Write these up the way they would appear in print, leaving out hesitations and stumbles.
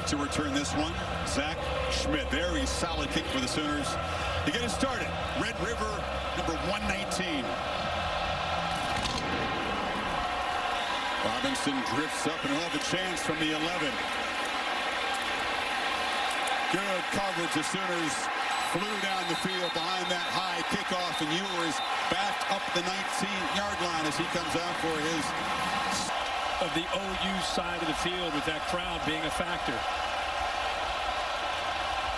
to return this one. Zach Schmidt. Very solid kick for the Sooners to get it started. Red River, number 119. Robinson drifts up and he'll have a chance from the 11. Good coverage. The Sooners flew down the field behind that high kickoff, and Ewers backed up the 19-yard line as he comes out for his. Of the OU side of the field with that crowd being a factor.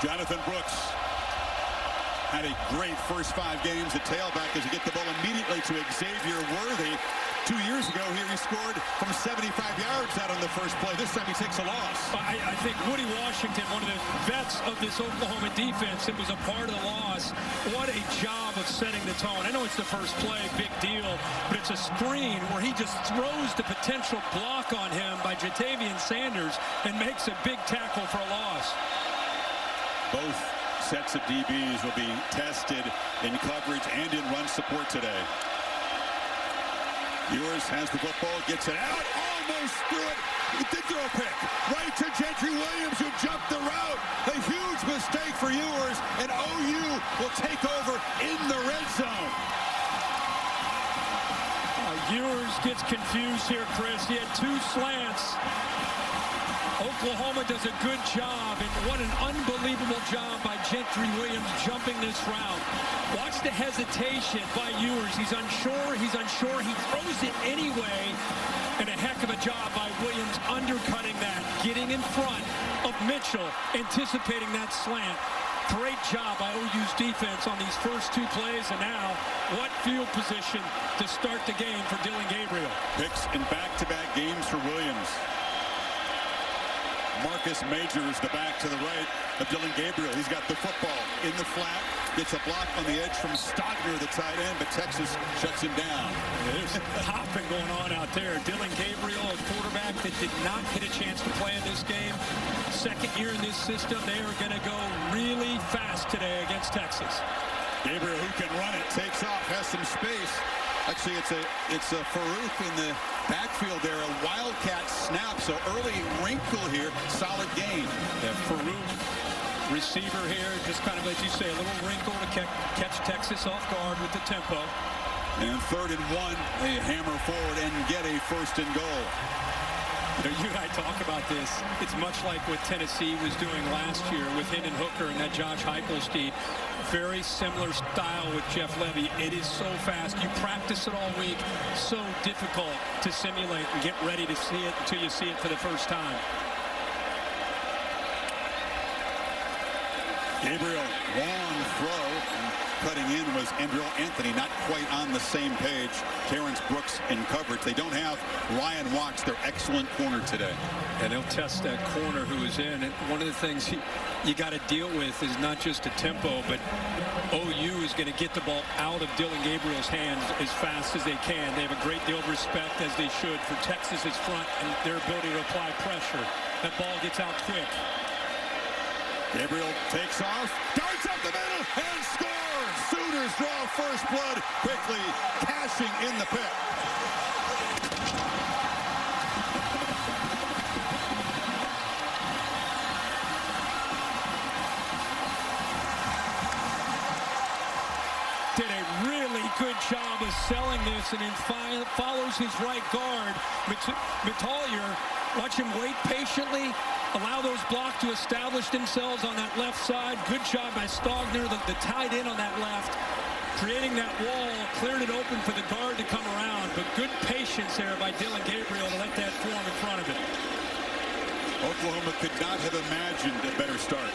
Jonathan Brooks had a great first 5 games at tailback as he get the ball immediately to Xavier Worthy. 2 years ago here he scored from 75 yards out on the first play. This time he takes a loss. I think Woody Washington, one of the vets of this Oklahoma defense, it was a part of the loss. What a job of setting the tone. I know it's the first play, big deal, but it's a screen where he just throws the potential block on him by Jatavian Sanders and makes a big tackle for a loss. Both sets of DBs will be tested in coverage and in run support today. Ewers has the football, gets it out, almost threw it. He did throw a pick. Right to Gentry Williams, who jumped the route. A huge mistake for Ewers, and OU will take over in the red zone. Ewers gets confused here, Chris. He had 2 slants. Oklahoma does a good job, and what an unbelievable job by Gentry Williams jumping this route. Watch the hesitation by Ewers. He's unsure, he throws it anyway, and a heck of a job by Williams undercutting that, getting in front of Mitchell, anticipating that slant. Great job by OU's defense on these first 2 plays, and now what field position to start the game for Dillon Gabriel. Picks in back-to-back games for Williams. Marcus Majors, the back to the right of Dillon Gabriel. He's got the football in the flat. Gets a block on the edge from Stogner, the tight end, but Texas shuts him down. There's hopping going on out there. Dillon Gabriel, a quarterback that did not get a chance to play in this game. Second year in this system, they are going to go really fast today against Texas. Gabriel, who can run it, takes off, has some space. Actually, it's a Farouk in the backfield there, a wildcat snap. So early wrinkle here, solid gain. Yeah, Farouk, receiver here, just kind of, as you say, a little wrinkle to catch Texas off guard with the tempo. And 3rd and 1, they hammer forward and get a 1st and goal. You and I talk about this. It's much like what Tennessee was doing last year with Hendon Hooker and that Josh Heupel-Steed. Very similar style with Jeff Levy. It is so fast. You practice it all week. So difficult to simulate and get ready to see it until you see it for the first time. Gabriel, long throw. Cutting in was Andrew Anthony, not quite on the same page. Terrence Brooks in coverage. They don't have Ryan Watts, their excellent corner today. And they'll test that corner who is in. And one of the things you got to deal with is not just the tempo, but OU is going to get the ball out of Dillon Gabriel's hands as fast as they can. They have a great deal of respect, as they should, for Texas's front and their ability to apply pressure. That ball gets out quick. Gabriel takes off, darts up the middle, and scores! Sooners draw first blood, quickly cashing in the pick. Did a really good job of selling this, and then follows his right guard. Metalier, watch him wait patiently, allow those blocks to establish themselves on that left side. Good job by Stogner, the tight end on that left, creating that wall, cleared it open for the guard to come around. But good patience there by Dillon Gabriel to let that form in front of him. Oklahoma could not have imagined a better start.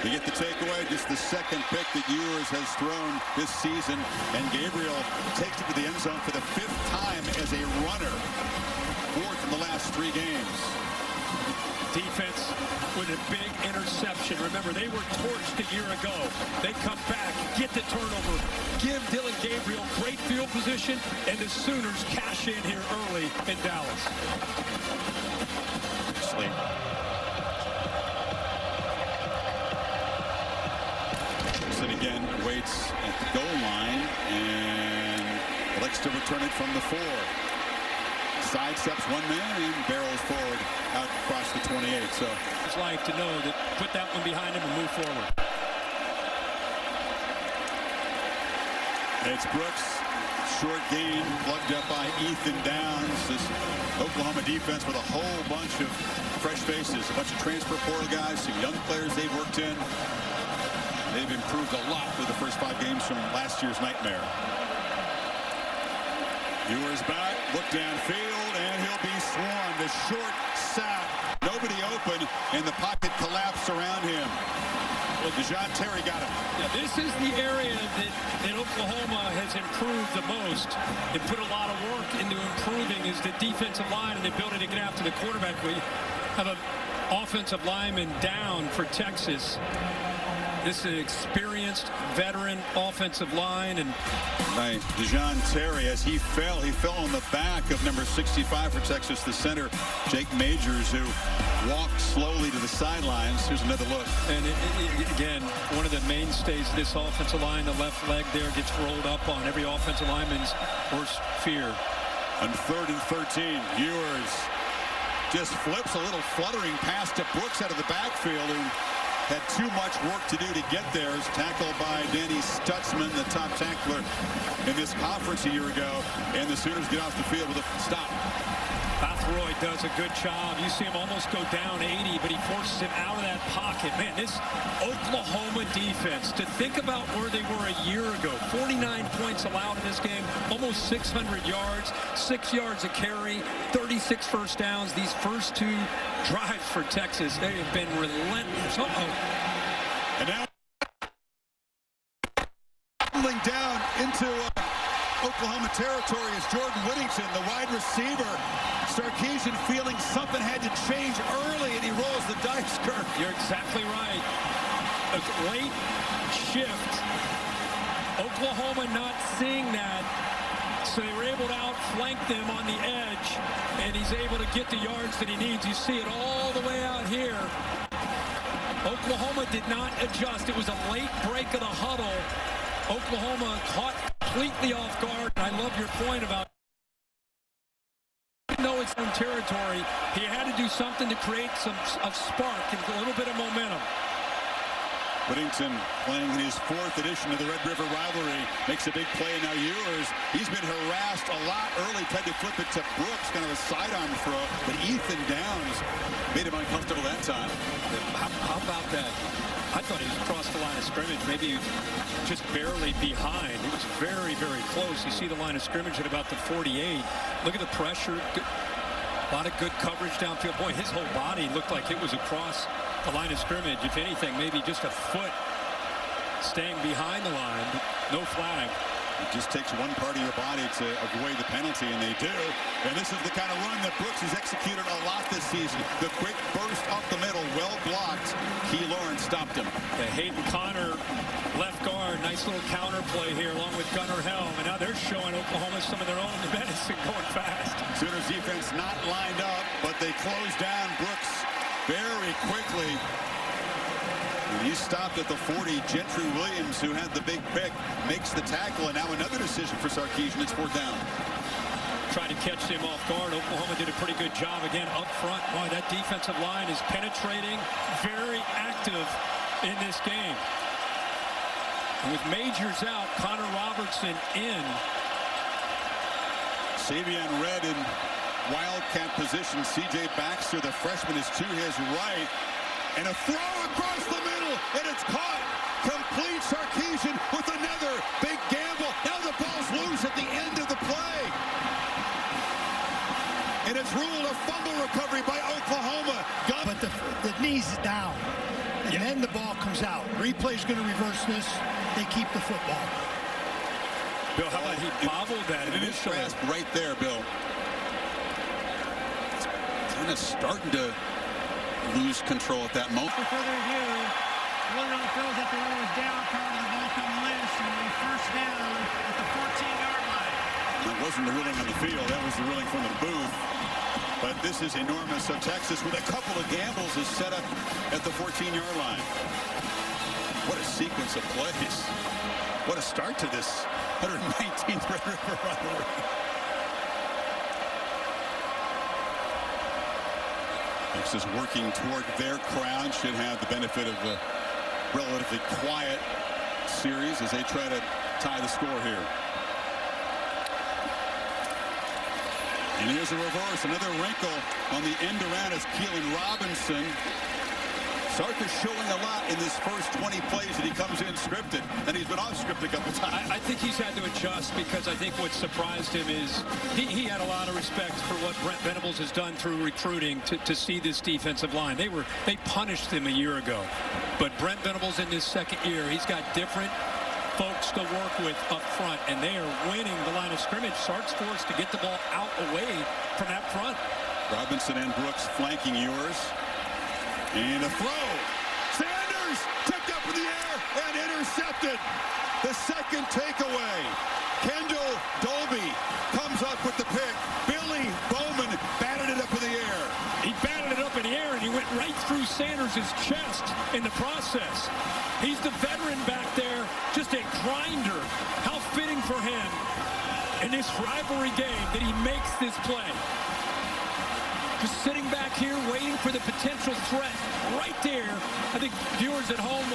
You get the takeaway, just the 2nd pick that Ewers has thrown this season, and Gabriel takes it to the end zone for the 5th time as a runner, 4th in the last 3 games. Defense with a big interception. Remember, they were torched a year ago. They come back, get the turnover, give Dillon Gabriel great field position, and the Sooners cash in here early in Dallas. Sleep. Again, waits at the goal line and elects to return it from the 4. sidesteps one man and barrels forward out across the 28. So it's life to know that put that one behind him and move forward. It's Brooks. Short gain plugged up by Ethan Downs. This Oklahoma defense with a whole bunch of fresh faces, a bunch of transfer portal guys, some young players they've worked in. They've improved a lot through the first 5 games from last year's nightmare. Ewers back, look downfield, and he'll be swarmed. A short sack, nobody open, and the pocket collapsed around him. Well, Dejon Terry got him. Yeah, this is the area that Oklahoma has improved the most and put a lot of work into improving is the defensive line and the ability to get after the quarterback. We have an offensive lineman down for Texas. This is an experienced veteran offensive line. And right, Dejon Terry, as he fell on the back of number 65 for Texas, the center, Jake Majors, who walked slowly to the sidelines. Here's another look. And again, one of the mainstays of this offensive line, the left leg there gets rolled up on every offensive lineman's worst fear. On 3rd and 13, Ewers just flips a little fluttering pass to Brooks out of the backfield, who had too much work to do to get there. Is tackled by Danny Stutzman, the top tackler in this conference a year ago. And the Sooners get off the field with a stop. Roy does a good job. You see him almost go down 80, but he forces him out of that pocket. Man, this Oklahoma defense, to think about where they were a year ago, 49 points allowed in this game, almost 600 yards, 6 yards a carry, 36 first downs. These first 2 drives for Texas, they have been relentless. And now tumbling down into Oklahoma territory is Jordan Whittington, the wide receiver. Sarkisian feeling something had to change early, and he rolls the dice, Kirk. You're exactly right. A late shift. Oklahoma not seeing that, so they were able to outflank them on the edge, and he's able to get the yards that he needs. You see it all the way out here. Oklahoma did not adjust. It was a late break of the huddle. Oklahoma caught completely off guard. I love your point about even though it's own territory, he had to do something to create a spark and a little bit of momentum. Whittington playing in his 4th edition of the Red River rivalry makes a big play. Now Ewers, he's been harassed a lot early, tried to flip it to Brooks, kind of a sidearm throw, but Ethan Downs made him uncomfortable that time. How about that? I thought he was across the line of scrimmage, maybe just barely behind. It was very, very close. You see the line of scrimmage at about the 48. Look at the pressure. A lot of good coverage downfield. Boy, his whole body looked like it was across the line of scrimmage. If anything, maybe just a foot staying behind the line. No flag. It just takes one part of your body to avoid the penalty, and they do. And this is the kind of run that Brooks has executed a lot this season. The quick burst up the middle, well blocked. Key Lawrence stopped him. Yeah, Hayden Connor, left guard, nice little counter play here along with Gunnar Helm. And now they're showing Oklahoma some of their own medicine going fast. Sooners defense not lined up, but they closed down Brooks very quickly. And he stopped at the 40. Gentry Williams, who had the big pick, makes the tackle. And now another decision for Sarkisian. It's 4th down. Trying to catch him off guard. Oklahoma did a pretty good job again up front. Boy, that defensive line is penetrating, very active in this game. And with Majors out, Connor Robertson in. Savion Red in wildcat position. C.J. Baxter, the freshman, is to his right. And a throw across the middle, and it's caught. Complete. Sarkisian with another big gamble. Now the ball's loose at the end of the play. And it's ruled a fumble recovery by Oklahoma. But the knee's down, and then the ball comes out. Replay's going to reverse this. They keep the football. Bill, how about he bobbled that? And it is grasped right there, Bill. It's kind of starting to lose control at that moment. For further review, William throws at the runner was down, covering the ball come loose, and a first down at the 14-yard line. That wasn't the ruling on the field. That was the ruling from the booth. But this is enormous. So Texas, with a couple of gambles, is set up at the 14-yard line. What a sequence of plays. What a start to this 119th Red River rivalry. Texas working toward their crown, should have the benefit of a relatively quiet series as they try to tie the score here. And here's a reverse, another wrinkle on the end around as Keelan Robinson. Sarkis showing a lot in this first 20 plays that he comes in scripted, and he's been off script a couple times. I think he's had to adjust, because I think what surprised him is he had a lot of respect for what Brent Venables has done through recruiting to see this defensive line. They punished him a year ago, but Brent Venables in his second year, he's got different folks to work with up front, and they are winning the line of scrimmage. Sark's forced to get the ball out away from that front. Robinson and Brooks flanking yours. And a throw. Sanders tipped up in the air and intercepted. The second takeaway. Kendall Dolby comes up with the pick. Billy Bowman batted it up in the air. He batted it up in the air, and he went right through Sanders' chest in the process. He's the veteran back there, just a grinder. How fitting for him in this rivalry game that he makes this play. Just sitting back here waiting for the potential threat right there. I think viewers at home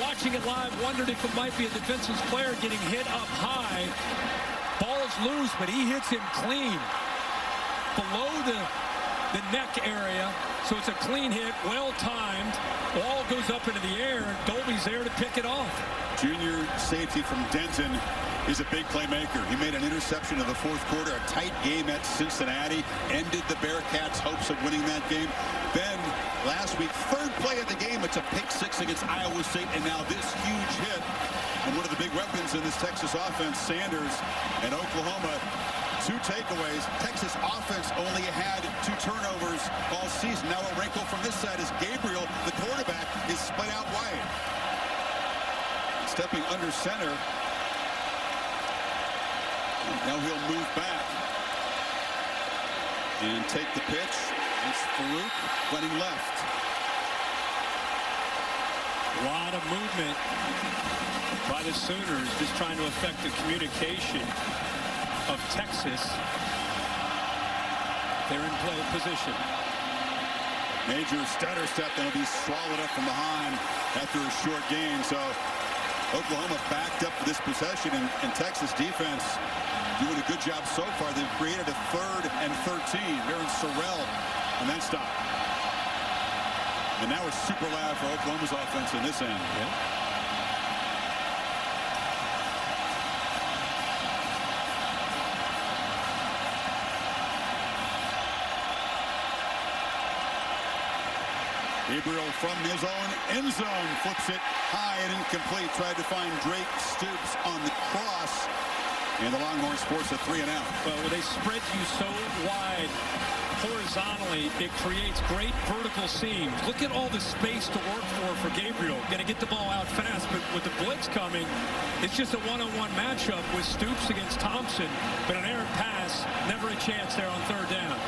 watching it live wondered if it might be a defensive player getting hit up high. Ball's loose, but he hits him clean below the neck area. So it's a clean hit, well timed. Ball goes up into the air, and Dolby's there to pick it off. Junior safety from Denton is a big playmaker. He made an interception in the fourth quarter. A tight game at Cincinnati ended the Bearcats' hopes of winning that game. Then last week, third play of the game, it's a pick six against Iowa State, and now this huge hit. And one of the big weapons in this Texas offense, Sanders, and Oklahoma, 2 takeaways. Texas offense only had 2 turnovers all season. Now a wrinkle from this side is Gabriel, the quarterback, is split out wide. Stepping under center. Now he'll move back and take the pitch. It's Farouk running left. A lot of movement by the Sooners, just trying to affect the communication of Texas. They're in play position. Major stutter step, and he'll be swallowed up from behind after a short gain. So Oklahoma backed up for this possession, and Texas defense doing a good job so far. They've created a 3rd and 13. Aaron Sorrell, and then stop. And now it's super loud for Oklahoma's offense in this end. Yeah. Gabriel from his own end zone flips it high and incomplete. Tried to find Drake Stoops on the cross. And the Longhorns force a 3 and out. Well, when they spread you so wide horizontally, it creates great vertical seams. Look at all the space to work for Gabriel. Going to get the ball out fast, but with the blitz coming, it's just a one-on-one matchup with Stoops against Thompson. But an errant pass, never a chance there on 3rd down.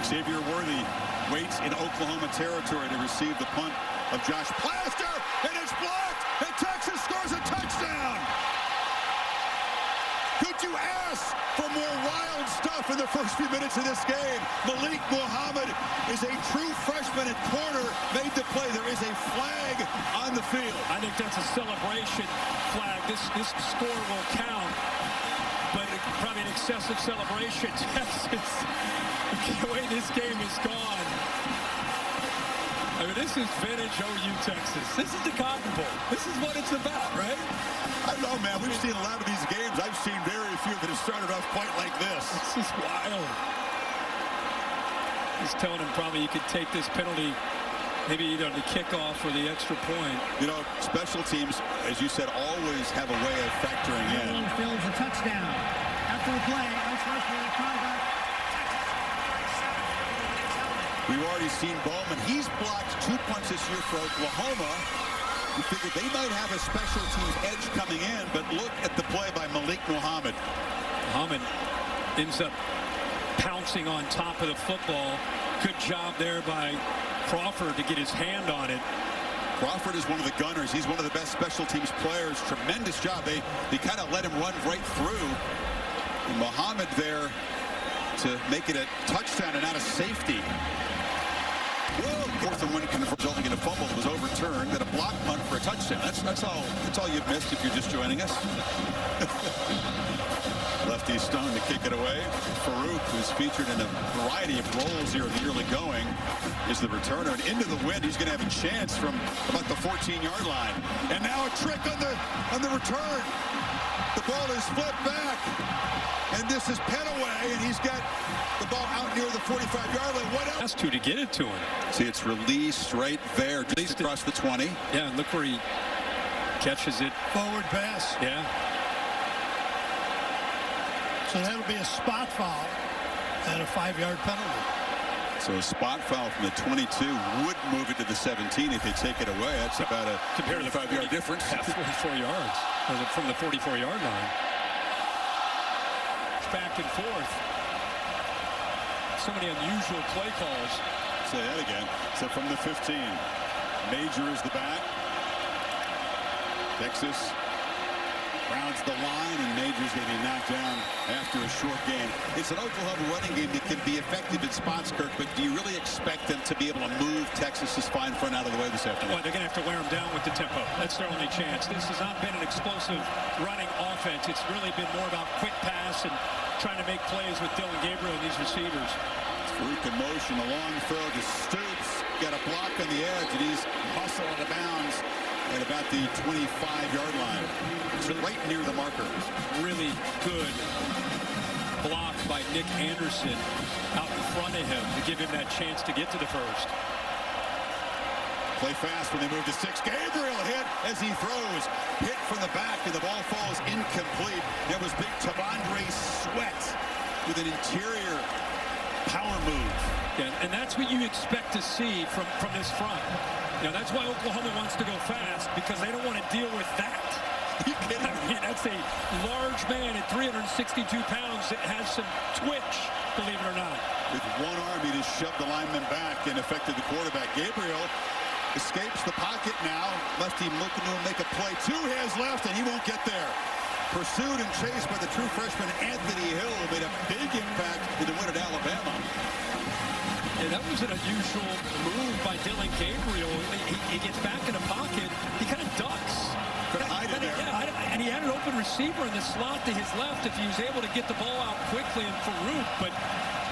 Xavier Worthy waits in Oklahoma territory to receive the punt of Josh Plaster, and it's blocked, and Texas scores a touchdown. Could you ask for more wild stuff in the first few minutes of this game? Malik Muhammad is a true freshman at corner, made the play. There is a flag on the field. I think that's a celebration flag. This score will count, but probably an excessive celebration. Texas, the way this game is gone. I mean, this is vintage OU Texas. This is the Cotton Bowl. This is what it's about, right? I don't know, man. We've seen a lot of these games. I've seen very few that have started off quite like this. This is wild. He's telling him probably you could take this penalty, maybe either the kickoff or the extra point. You know, special teams, as you said, always have a way of factoring in. Fields a touchdown. After the play, Else Rush for the comeback. We've already seen Bowman. He's blocked 2 punts this year for Oklahoma. We figured they might have a special teams edge coming in, but look at the play by Malik Muhammad. Muhammad ends up pouncing on top of the football. Good job there by Crawford to get his hand on it. Crawford is one of the gunners. He's one of the best special teams players. Tremendous job. They kind of let him run right through. And Muhammad there to make it a touchdown and not a safety. Whoa! 4th and 1 resulting in a fumble that was overturned and a block punt for a touchdown. That's all you've missed if you're just joining us. Lefty Stone to kick it away. Farouk, who's featured in a variety of roles here in the early going, is the returner. And into the wind, he's going to have a chance from about the 14-yard line. And now a trick on the return. The ball is flipped back. And this is Petaway, and he's got the ball out near the 45-yard line. What else? Has to get it to him. See, it's released right there, just across the 20. Yeah, and look where he catches it. Forward pass. Yeah. So that'll be a spot foul and a 5-yard penalty. So a spot foul from the 22 would move it to the 17 if they take it away. That's about a 5-yard difference. Yeah, 44 yards from the 44-yard line. Back and forth. So many unusual play calls. Say that again. So from the 15, Major is the back. Texas rounds the line, and Major's going to be knocked down after a short game. It's an Oklahoma running game that can be effective in spots, Kirk, but do you really expect them to be able to move Texas's fine front out of the way this afternoon? Well, they're going to have to wear them down with the tempo. That's their only chance. This has not been an explosive running offense. It's really been more about quick pass and trying to make plays with Dillon Gabriel and these receivers. Farouk in motion, a long throw to Stoops. Got a block on the edge, and he's hustled out of bounds at about the 25-yard line. It's right near the marker. Really good block by Nick Anderson out in front of him to give him that chance to get to the first. Play fast when they move to 6. Gabriel hit as he throws. Hit from the back, and the ball falls incomplete. That was big T'Vondre Sweat with an interior power move. Yeah, and that's what you expect to see from this front. You know, that's why Oklahoma wants to go fast, because they don't want to deal with that. You kidding? I mean, that's a large man at 362 pounds that has some twitch, believe it or not. With one arm, he just shoved the lineman back and affected the quarterback. Gabriel escapes the pocket now. Lefty looking to make a play. 2 hands left, and he won't get there. Pursued and chased by the true freshman Anthony Hill, who made a big impact in the win at Alabama. Yeah, that was an unusual move by Dillon Gabriel. He gets back in the pocket. He kind of ducks. Yeah, and he had an open receiver in the slot to his left if he was able to get the ball out quickly and Farouk. But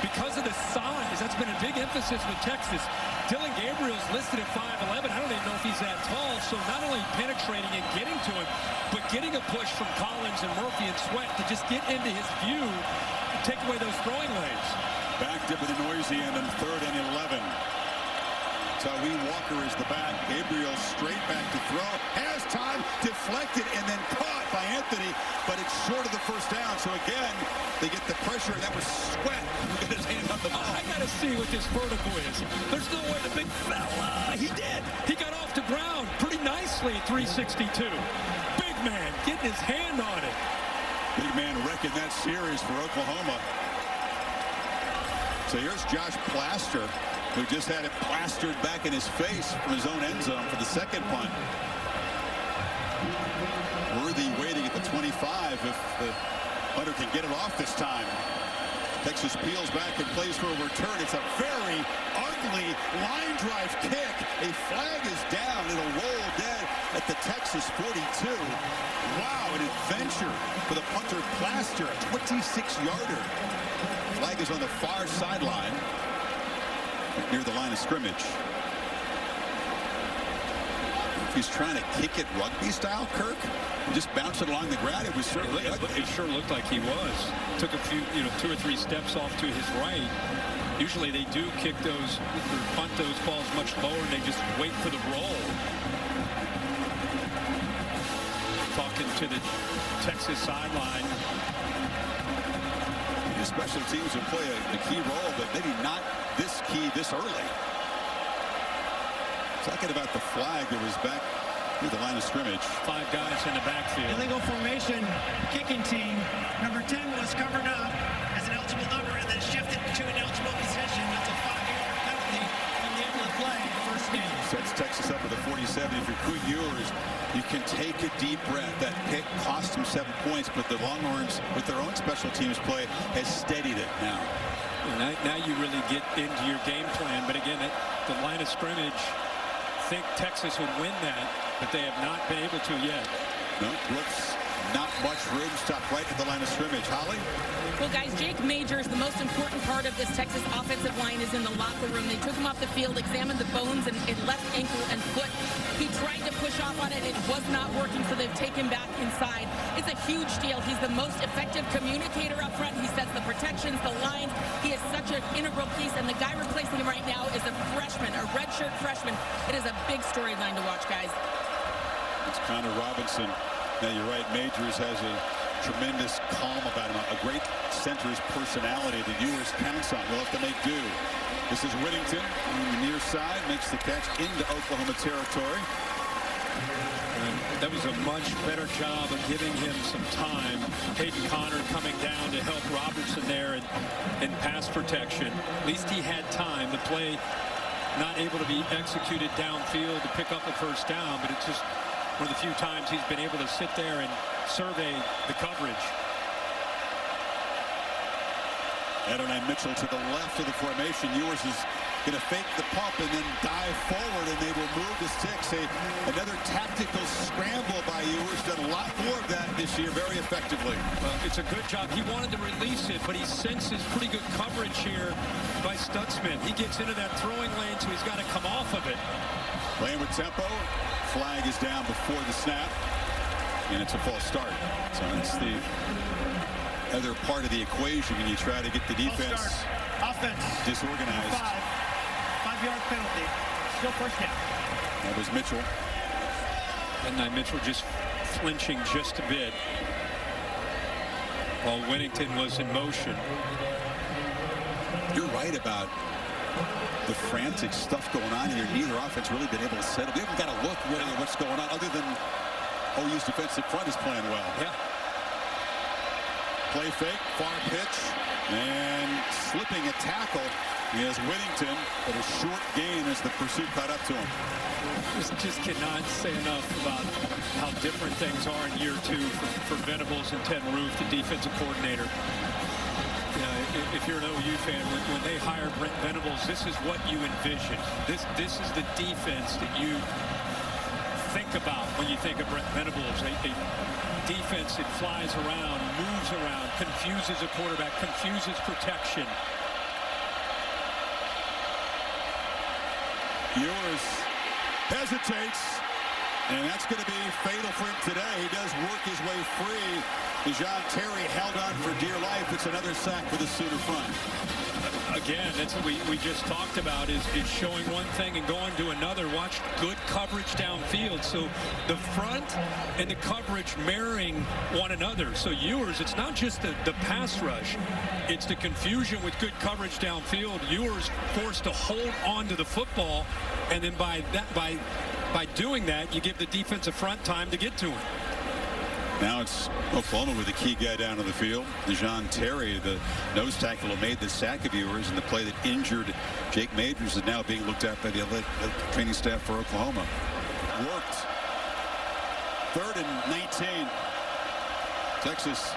because of the size, that's been a big emphasis with Texas. Dillon Gabriel's listed at 5'11". I don't even know if he's that tall. So not only penetrating and getting to him, but getting a push from Collins and Murphy and Sweat to just get into his view and take away those throwing lanes. Backed up in the noisy end on 3rd and 11. Tawee Walker is the back. Gabriel straight back to throw. Has time, deflected, and then caught by Anthony, but it's short of the first down. So again, they get the pressure, and that was Sweat who got his hand on the ball. I got to see what this vertical is. There's no way the big fella. He did. He got off the ground pretty nicely at 362. Big man getting his hand on it. Big man wrecking that series for Oklahoma. So here's Josh Plaster, who just had it plastered back in his face from his own end zone for the second punt. Worthy waiting at the 25 if the punter can get it off this time. Texas peels back and plays for a return. It's a very ugly line drive kick. A flag is down. It'll roll dead at the Texas 42. Wow, an adventure for the punter Plaster, a 26-yarder. Flag is on the far sideline near the line of scrimmage. He's trying to kick it rugby style, Kirk. Just bounce it along the ground. It was certainly ugly. It sure looked like he was. Took a few, 2 or 3 steps off to his right. Usually they do kick those, or punt those balls much lower, and they just wait for the roll. Talking to the Texas sideline. Special teams will play a key role, but maybe not this key this early. Talking about the flag that was back through the line of scrimmage. 5 guys in the backfield. Illegal formation, kicking team. Number 10 was covered up as an eligible number and then shifted to an eligible position. That's a 5-yard penalty from the end of the play. First game. Sets Texas up with a 47. If you're Quinn Ewers, you can take a deep breath. That pick cost them 7 points, but the Longhorns, with their own special teams play, has steadied it now. And now you really get into your game plan. But again, the line of scrimmage, think Texas would win that, but they have not been able to yet. No, Brooks, not much room. Stop right at the line of scrimmage. Holly? Well, guys, Jake Majors, the most important part of this Texas offensive line is in the locker room. They took him off the field, examined the bones and left ankle and foot. He tried to push off on it. It was not working, so they've taken him back inside. It's a huge deal. He's the most effective communicator up front. He sets the protections, the lines. He is such an integral piece, and the guy replacing him right now is a freshman, a redshirt freshman. It is a big storyline to watch, guys. It's Connor Robinson. Now, you're right. Majors has a tremendous calm about him. A great center's personality that Ewers counts on. They'll have to make do. This is Whittington on the near side. Makes the catch into Oklahoma territory. And that was a much better job of giving him some time. Peyton Connor coming down to help Robertson there in pass protection. At least he had time. The play not able to be executed downfield to pick up the first down, but it's just one of the few times he's been able to sit there and survey the coverage. Adonai Mitchell to the left of the formation. Ewers is going to fake the pump and then dive forward, and they will move the sticks. Another tactical scramble by Ewers. Done a lot more of that this year very effectively. Well, it's a good job. He wanted to release it, but he senses pretty good coverage here by Stutzman. He gets into that throwing lane, so he's got to come off of it. Playing with tempo. Flag is down before the snap, and it's a false start. So it's the other part of the equation when you try to get the defense offense disorganized. 5-yard penalty. Still first down. That was Mitchell. And Mitchell just flinching just a bit while Whittington was in motion. You're right about the frantic stuff going on here. Neither offense really been able to settle. We haven't got a look really at what's going on other than OU's defensive front is playing well. Yeah. Play fake, far pitch, and slipping a tackle is Whittington, but a short gain as the pursuit caught up to him. Just cannot say enough about how different things are in year two for Venables and Ted Roof, the defensive coordinator. If you're an OU fan, when they hire Brent Venables, this is what you envision. This is the defense that you think about when you think of Brent Venables. A defense that flies around, moves around, confuses a quarterback, confuses protection. Ewers hesitates, and that's going to be fatal for him today. He does work his way free. Dejon Terry held on for dear life. It's another sack for the Sooner front. Again, that's what we just talked about, is showing one thing and going to another. Watch good coverage downfield. So the front and the coverage mirroring one another. So Ewers, it's not just the pass rush. It's the confusion with good coverage downfield. Ewers forced to hold on to the football, and then by doing that, you give the defensive front time to get to him. Now it's Oklahoma with the key guy down on the field. Dejon Terry, the nose tackle who made the sack of Ewers, and the play that injured Jake Majors is now being looked at by the training staff for Oklahoma. Worked. 3rd and 19. Texas,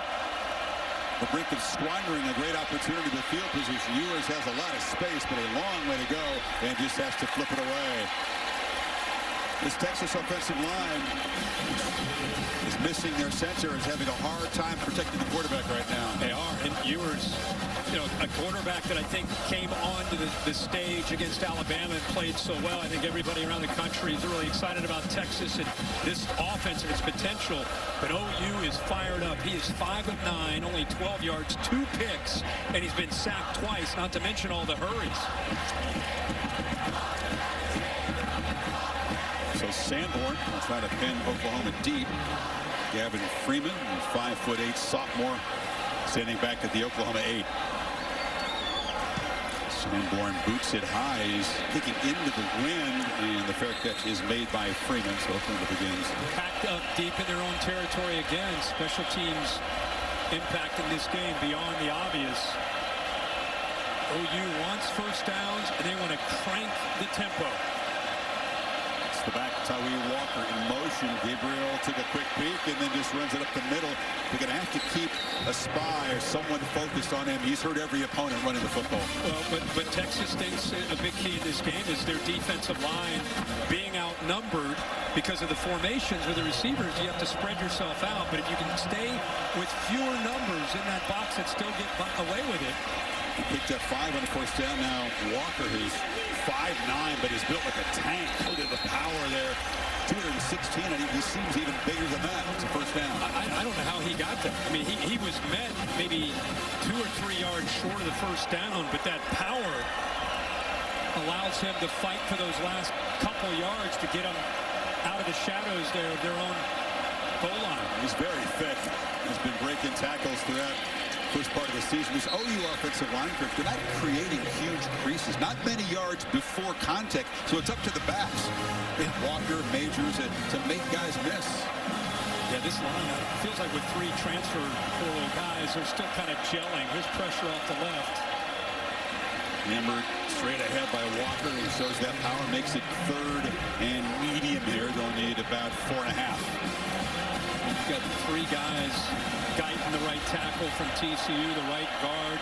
the brink of squandering a great opportunity with field position. Ewers has a lot of space, but a long way to go, and just has to flip it away. This Texas offensive line is missing their center, is having a hard time protecting the quarterback right now. They are. And Ewers, a quarterback that I think came onto the stage against Alabama and played so well. I think everybody around the country is really excited about Texas and this offense and its potential. But OU is fired up. He is 5 of 9, only 12 yards, 2 picks, and he's been sacked twice, not to mention all the hurries. So Sanborn will try to pin Oklahoma deep. Gavin Freeman, a 5'8" sophomore, standing back at the Oklahoma 8. Sanborn boots it high. He's kicking into the wind, and the fair catch is made by Freeman. So Oklahoma begins. Packed up deep in their own territory again. Special teams impact in this game beyond the obvious. OU wants first downs, and they want to crank the tempo. The back, Tawee Walker in motion. Gabriel took a quick peek and then just runs it up the middle. They're going to have to keep a spy or someone focused on him. He's hurt every opponent running the football. Well, but Texas thinks a big key in this game is their defensive line being outnumbered because of the formations with the receivers. You have to spread yourself out. But if you can stay with fewer numbers in that box and still get away with it. He picked up 5 on the first down. Now Walker, who's 5'9", but is built like a tank. Look at the power there. 216, and he seems even bigger than that. It's a first down. I don't know how he got there. I mean, he was met maybe 2 or 3 yards short of the first down, but that power allows him to fight for those last couple yards to get them out of the shadows there of their own goal line. He's very thick. He's been breaking tackles throughout first part of the season. This OU offensive line group, they're not creating huge creases, not many yards before contact, so it's up to the backs. Walker, Majors, to make guys miss. Yeah, this line feels like with 3 transfer portal guys, they're still kind of gelling. There's pressure off the left. Hammered straight ahead by Walker, who shows that power, makes it 3rd and medium here. They'll need about 4.5. You've got 3 guys guiding the right tackle from TCU, the right guard.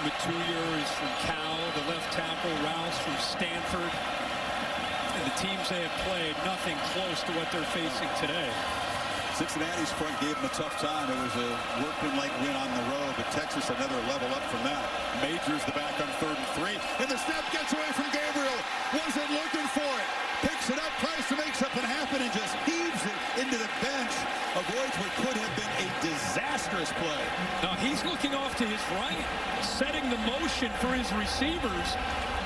Matuya is from Cal, the left tackle, Rouse from Stanford. And the teams they have played, nothing close to what they're facing today. Cincinnati's front gave them a tough time. It was a workmanlike win on the road, but Texas another level up from that. Majors the back on 3rd and 3, and the snap gets away from Gabriel. Wasn't looking for it. Picks it up, tries to make something happen, and just heaves it into the bench. Avoids what could have been a disastrous play. Now he's looking off to his right, setting the motion for his receivers,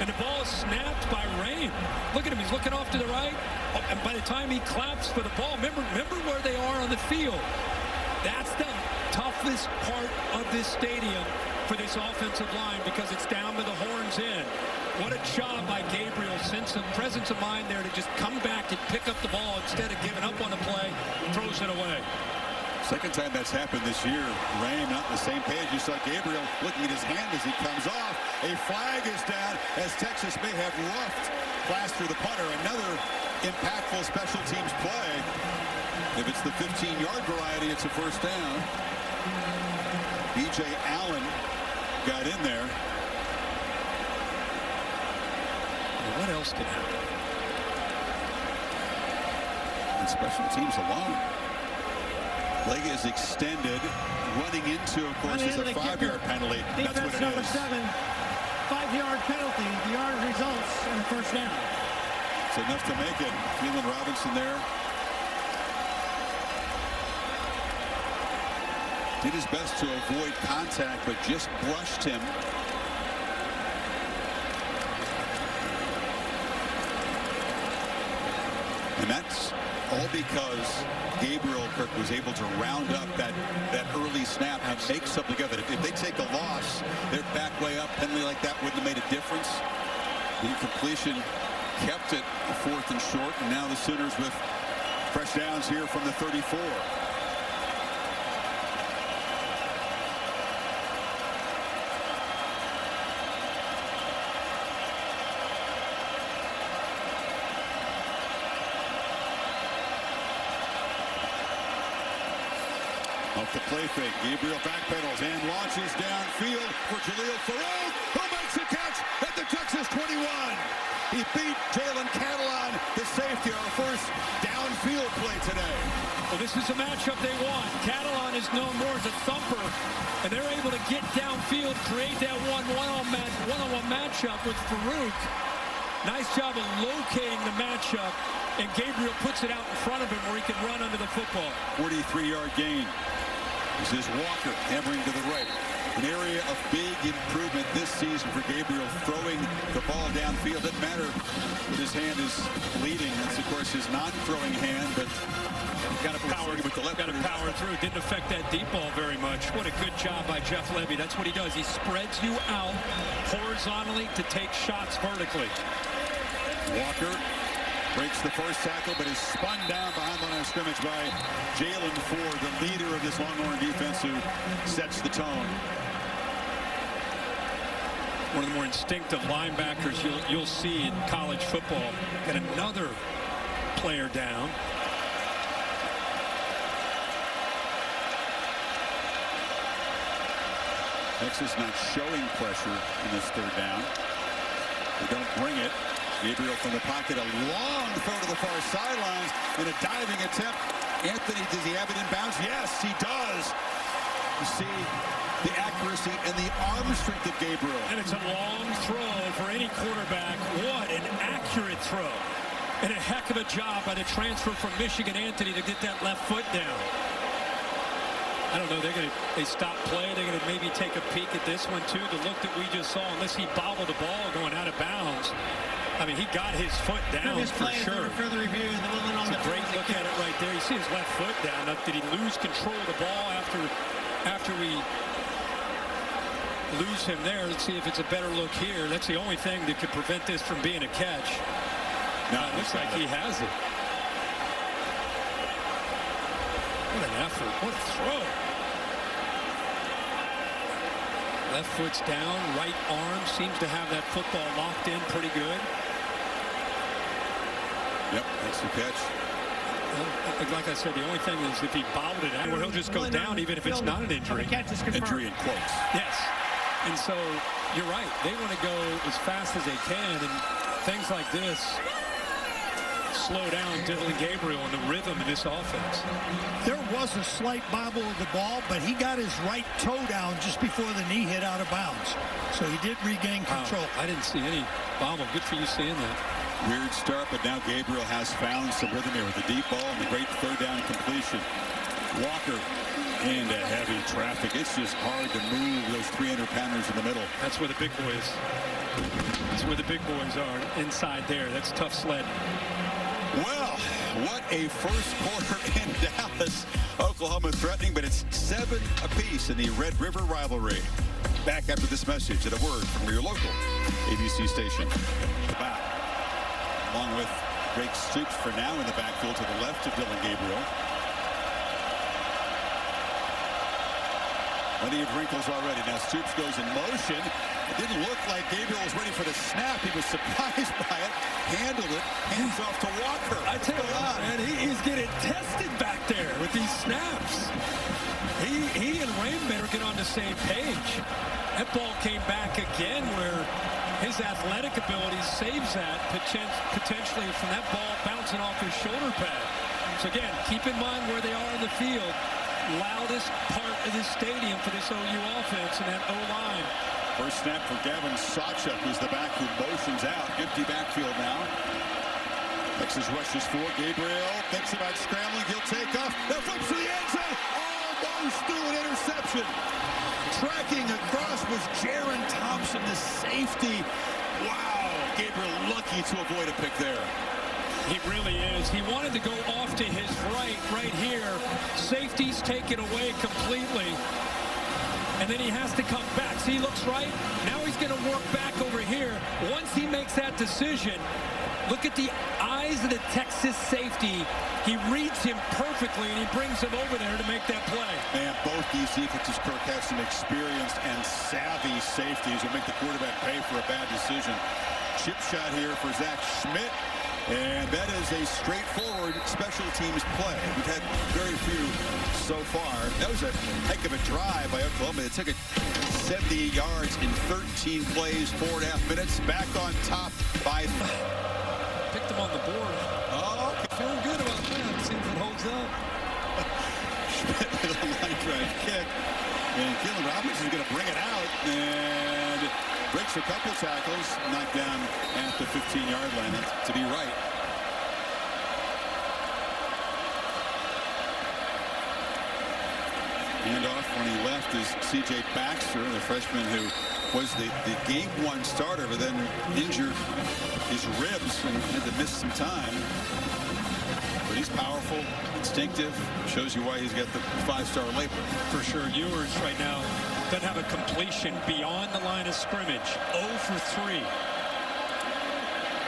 and the ball is snapped by Rain. Look at him, he's looking off to the right, and by the time he claps for the ball, remember where they are on the field. That's the toughest part of this stadium for this offensive line because it's down to the horns in. What a job by Gabriel, sense of presence of mind there to just come back and pick up the ball instead of giving up on the play, throws it away. Second time that's happened this year. Rain not on the same page. You saw Gabriel looking at his hand as he comes off. A flag is down as Texas may have roughed Plaster the punter. Another impactful special teams play. If it's the 15-yard variety, it's a first down. B.J. Allen got in there. What else can happen? And special teams alone. Leg is extended. Running into, of course, is a 5-yard penalty. That's what it number is. 7, 5-yard penalty. The yard results in a first down. It's enough to make it. Phelan Robinson there. Did his best to avoid contact, but just brushed him. And that's all because Gabriel Kirk was able to round up that early snap and make something of it. If they take a loss, they're back way up. Penalty like that wouldn't have made a difference. The incompletion kept it 4th and short, and now the Sooners with fresh downs here from the 34. Off the play fake, Gabriel backpedals and launches downfield for Jaleel Farouk, who makes a catch at the Texas 21. He beat Jalen Catalon, the safety, our first downfield play today. Well, this is a matchup they want. Catalon is known more as a thumper, and they're able to get downfield, create that one-on-one matchup with Farouk. Nice job of locating the matchup, and Gabriel puts it out in front of him where he can run under the football. 43-yard gain. This is Walker hammering to the right. An area of big improvement this season for Gabriel, throwing the ball downfield. Doesn't matter that his hand is bleeding. That's, of course, his non-throwing hand, but got to power with the left. Got to power through. Didn't affect that deep ball very much. What a good job by Jeff Lebby. That's what he does. He spreads you out horizontally to take shots vertically. Walker breaks the first tackle, but is spun down behind the line of scrimmage by Jalen Ford, the leader of this Longhorn defense, who sets the tone. One of the more instinctive linebackers you'll see in college football. Got another player down. Texas not showing pressure in this third down. They don't bring it. Gabriel from the pocket, a long throw to the far sidelines in a diving attempt. Anthony, does he have it in bounds? Yes, he does. You see the accuracy and the arm strength of Gabriel. And it's a long throw for any quarterback. What an accurate throw. And a heck of a job by the transfer from Michigan, Anthony, to get that left foot down. I don't know, they stop play. They're going to maybe take a peek at this one, too. The look that we just saw, unless he bobbled the ball going out of bounds. I mean, he got his foot down for sure. Further review, It's a great look at it right there. You see his left foot down. Did he lose control of the ball after we lose him there? Let's see if it's a better look here. That's the only thing that could prevent this from being a catch. No, it looks like he has it. What an effort. What a throw. Left foot's down. Right arm seems to have that football locked in pretty good. Yep, that's the catch. Well, like I said, the only thing is if he bobbled it out, he'll just go down even if it's not an injury. Injury in quotes. Yes. And so you're right. They want to go as fast as they can, and things like this slow down Dillon Gabriel and the rhythm of this offense. There was a slight bobble of the ball, but he got his right toe down just before the knee hit out of bounds. So he did regain control. I didn't see any bobble. Good for you seeing that. Weird start, but now Gabriel has found some rhythm here with the deep ball and the great third down completion. Walker into heavy traffic. It's just hard to move those 300-pounders in the middle. That's where the big boys. That's where the big boys are, inside there. That's tough sled. Well, what a first quarter in Dallas. Oklahoma threatening, but it's 7 apiece in the Red River rivalry. Back after this message and a word from your local ABC station. Back. Along with Drake Stoops for now in the backfield to the left of Dillon Gabriel. Plenty of wrinkles already. Now Stoops goes in motion. It didn't look like Gabriel was ready for the snap. He was surprised by it. Handled it. Hands off to Walker. I tell you what, man, he's getting tested back there with these snaps. He and Rainmaker get on the same page. That ball came back again where his athletic ability saves that potentially from that ball bouncing off his shoulder pad. So again, keep in mind where they are in the field. Loudest part of this stadium for this OU offense and that O-line. First snap for Gavin Sawchuk, who's the back who motions out. Empty backfield now. Texas rushes for Gabriel. Thinks about scrambling. He'll take off. Now flips to the end zone. Almost through an interception. Tracking across was Jaron Thompson, the safety. Wow. Gabriel lucky to avoid a pick there. He really is. He wanted to go off to his right here. Safety's taken away completely. And then he has to come back. See, he looks right. Now he's going to work back over here. Once he makes that decision, look at the eyes of the Texas safety. He reads him perfectly, and he brings him over there to make that play. And both these defenses, Kirk, have some experienced and savvy safeties who make the quarterback pay for a bad decision. Chip shot here for Zach Schmidt. And that is a straightforward special teams play. We've had very few so far. That was a heck of a drive by Oklahoma. It took it 78 yards in 13 plays, 4.5 minutes. Back on top by... Picked him on the board. Oh, Feeling good about that. See if it holds up. Schmidt with a line drive kick. And Keelan Robinson is going to bring it out. And breaks a couple tackles. Knocked down at the 15-yard line. That's to be right. Handoff when he left is C.J. Baxter, the freshman who was the game one starter, but then injured his ribs and had to miss some time. But he's powerful, instinctive, shows you why he's got the 5-star label. For sure, Ewers right now doesn't have a completion beyond the line of scrimmage. 0 for 3.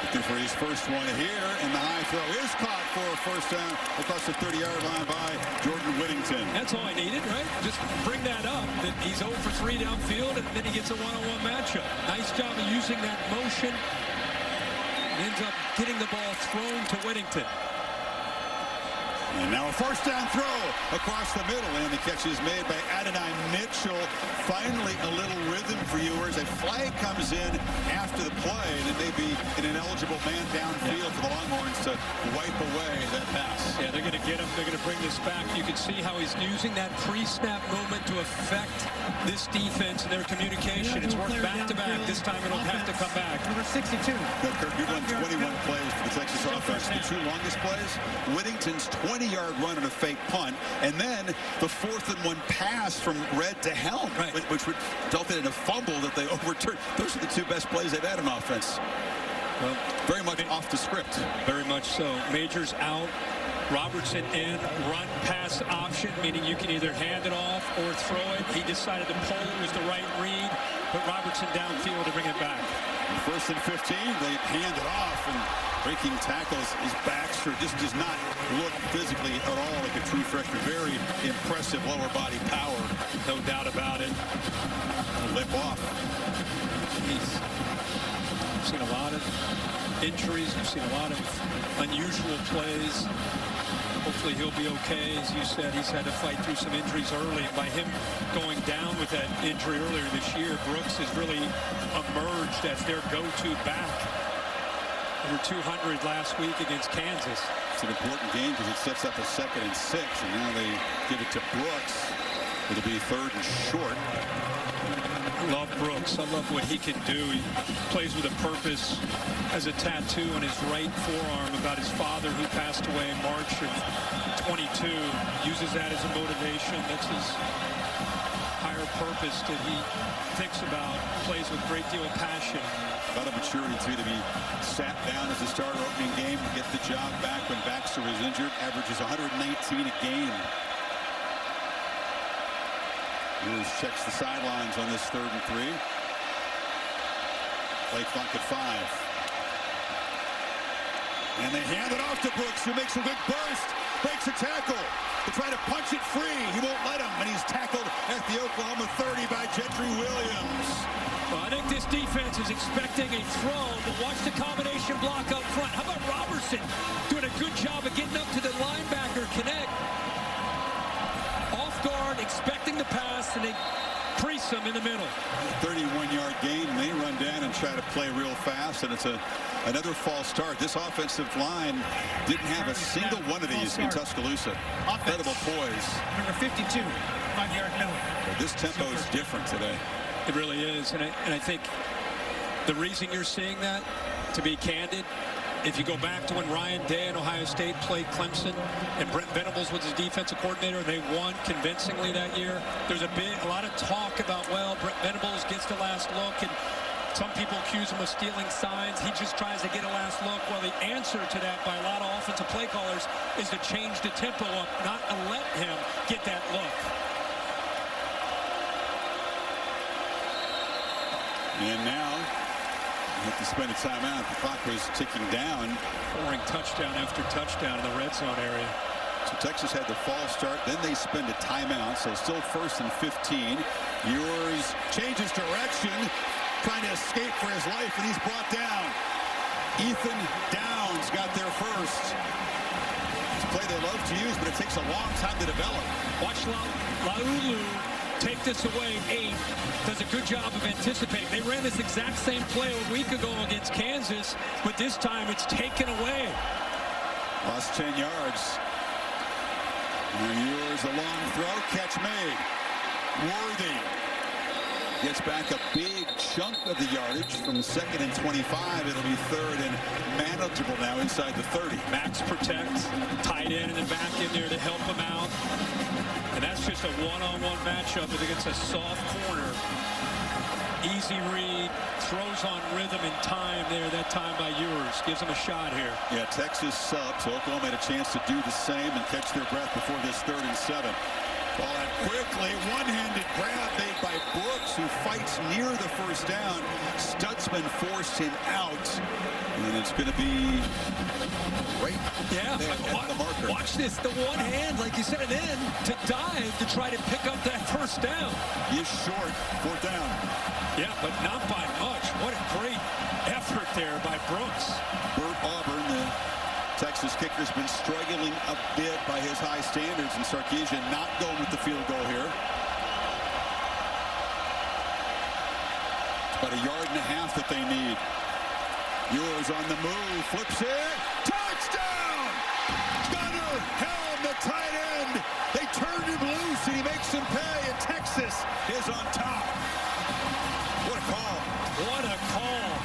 Looking for his first one here, and the high throw is caught for a first down across the 30-yard line by Jordan Whittington. That's all I needed, right? Just bring that up, that he's 0 for 3 downfield, and then he gets a one-on-one matchup. Nice job of using that motion. Ends up getting the ball thrown to Whittington. And now a first down throw across the middle, and the catch is made by Adonai Mitchell. Finally, a little rhythm for Ewers. A flag comes in after the play, and it may be an ineligible man downfield for the Longhorns to wipe away that pass. Yeah, they're going to get him. They're going to bring this back. You can see how he's using that pre-snap movement to affect this defense and their communication. It's worked back-to-back. This time it'll have to come back. Number 62. Kirk, you run 21 plays for the Texas offense. The two longest plays, Whittington's 20-yard run on a fake punt, and then the 4th-and-1 pass from Red to Helm, which resulted in a fumble that they overturned. Those are the two best plays they've had on offense. Well, very much off the script. Very much so. Majors out. Robertson in, run pass option, meaning you can either hand it off or throw it. He decided to pull. It was the right read, but Robertson downfield to bring it back. 1st and 15, they hand it off, and breaking tackles is Baxter. Just does not look physically at all like a true freshman. Very impressive lower body power. No doubt about it. Lip off. He's seen a lot of injuries. We've seen a lot of unusual plays. Hopefully he'll be okay. As you said, he's had to fight through some injuries early. By him going down with that injury earlier this year, Brooks has really emerged as their go-to back. Over 200 last week against Kansas. It's an important game because it sets up a 2nd and 6, and now they give it to Brooks. It'll be 3rd and short. I love Brooks. I love what he can do. He plays with a purpose. Has a tattoo on his right forearm about his father who passed away in March of 22. Uses that as a motivation. That's his higher purpose that he thinks about. Plays with a great deal of passion. A lot of maturity, too, to be sat down as a starter opening game, get the job back when Baxter was injured. Averages 119 a game. Ewers checks the sidelines on this 3rd and 3. Play clock at 5. And they hand it off to Brooks, who makes a good burst. Breaks a tackle. They try to punch it free. He won't let him, and he's tackled at the Oklahoma 30 by Gentry Williams. Well, I think this defense is expecting a throw, but watch the combination block up front. How about Robertson doing a good job of getting up to the linebacker connect? Off guard, expecting the pass, and they crease him in the middle. 31-yard gain, and they run down and try to play real fast, and it's another false start. This offensive line didn't have a single one of these in Tuscaloosa. Incredible poise. Number 52, 5-yard penalty. This tempo is different today. It really is, and I think the reason you're seeing that, to be candid, if you go back to when Ryan Day and Ohio State played Clemson and Brent Venables was the defensive coordinator, they won convincingly that year. There's a lot of talk about, well, Brent Venables gets the last look, and some people accuse him of stealing signs. He just tries to get a last look. Well, the answer to that by a lot of offensive play callers is to change the tempo up, not to let him get that look. And now have to spend a timeout. The clock was ticking down. Pouring touchdown after touchdown in the red zone area. So Texas had the false start. Then they spend a timeout. So still 1st and 15. Ewers changes direction, trying to escape for his life, and he's brought down. Ethan Downs got there first. It's a play they love to use, but it takes a long time to develop. Watch Laulu take this away. 8 does a good job of anticipating. They ran this exact same play a week ago against Kansas, but this time it's taken away. Lost 10 yards. And Ewers a long throw, catch made. Worthy gets back a big chunk of the yardage from 2nd and 25. It'll be 3rd and manageable now inside the 30. Max protects, tight end and then back in there to help him out. And that's just a one-on-one matchup against a soft corner. Easy read, throws on rhythm and time there, that time by Ewers. Gives him a shot here. Yeah, Texas subs. Oklahoma had a chance to do the same and catch their breath before this 3rd and 7. Ball out quickly, one-handed grab made by Brooks, who fights near the first down. Stutzman forced him out, and it's going to be right there at the marker. Watch this, the one hand, like you said, and then to dive to try to pick up that first down. He's short, 4th down. Yeah, but not by much. What a great effort there by Brooks. Bert Auburn, the Texas kicker's been struggling a bit by his high standards, and Sarkisian not going with the field goal here. It's about 1.5 yards that they need. Ewers on the move, flips it, touchdown! Gunnar Helm, the tight end. They turned him loose, and he makes him pay, and Texas is on top. What a call. What a call.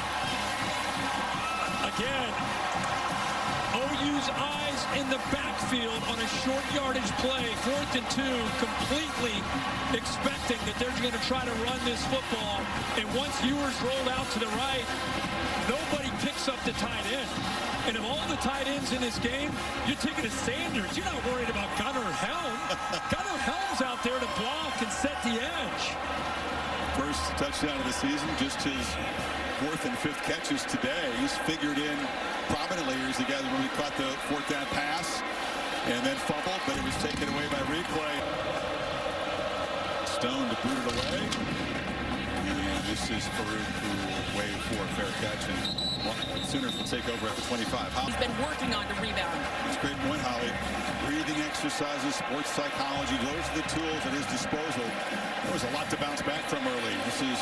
Again, OU's eyes in the backfield on a short yardage play, 4th and 2, completely expecting that they're going to try to run this football. And once Ewers rolled out to the right, nobody picks up the tight end. And of all the tight ends in this game, you're taking a Sanders. You're not worried about Gunnar Helm. Gunnar Helm's out there to block and set the edge. First touchdown of the season, just his 4th and 5th catches today. He's figured in prominently as he gathered when he caught the 4th down pass and then fumbled, but it was taken away by replay. Stone to boot it away. And this is Farouk who will wait for a fair catch, and Sooners will take over at the 25. He's been working on the rebound. That's a great point, Holly. Breathing exercises, sports psychology, those are the tools at his disposal. There was a lot to bounce back from early. This is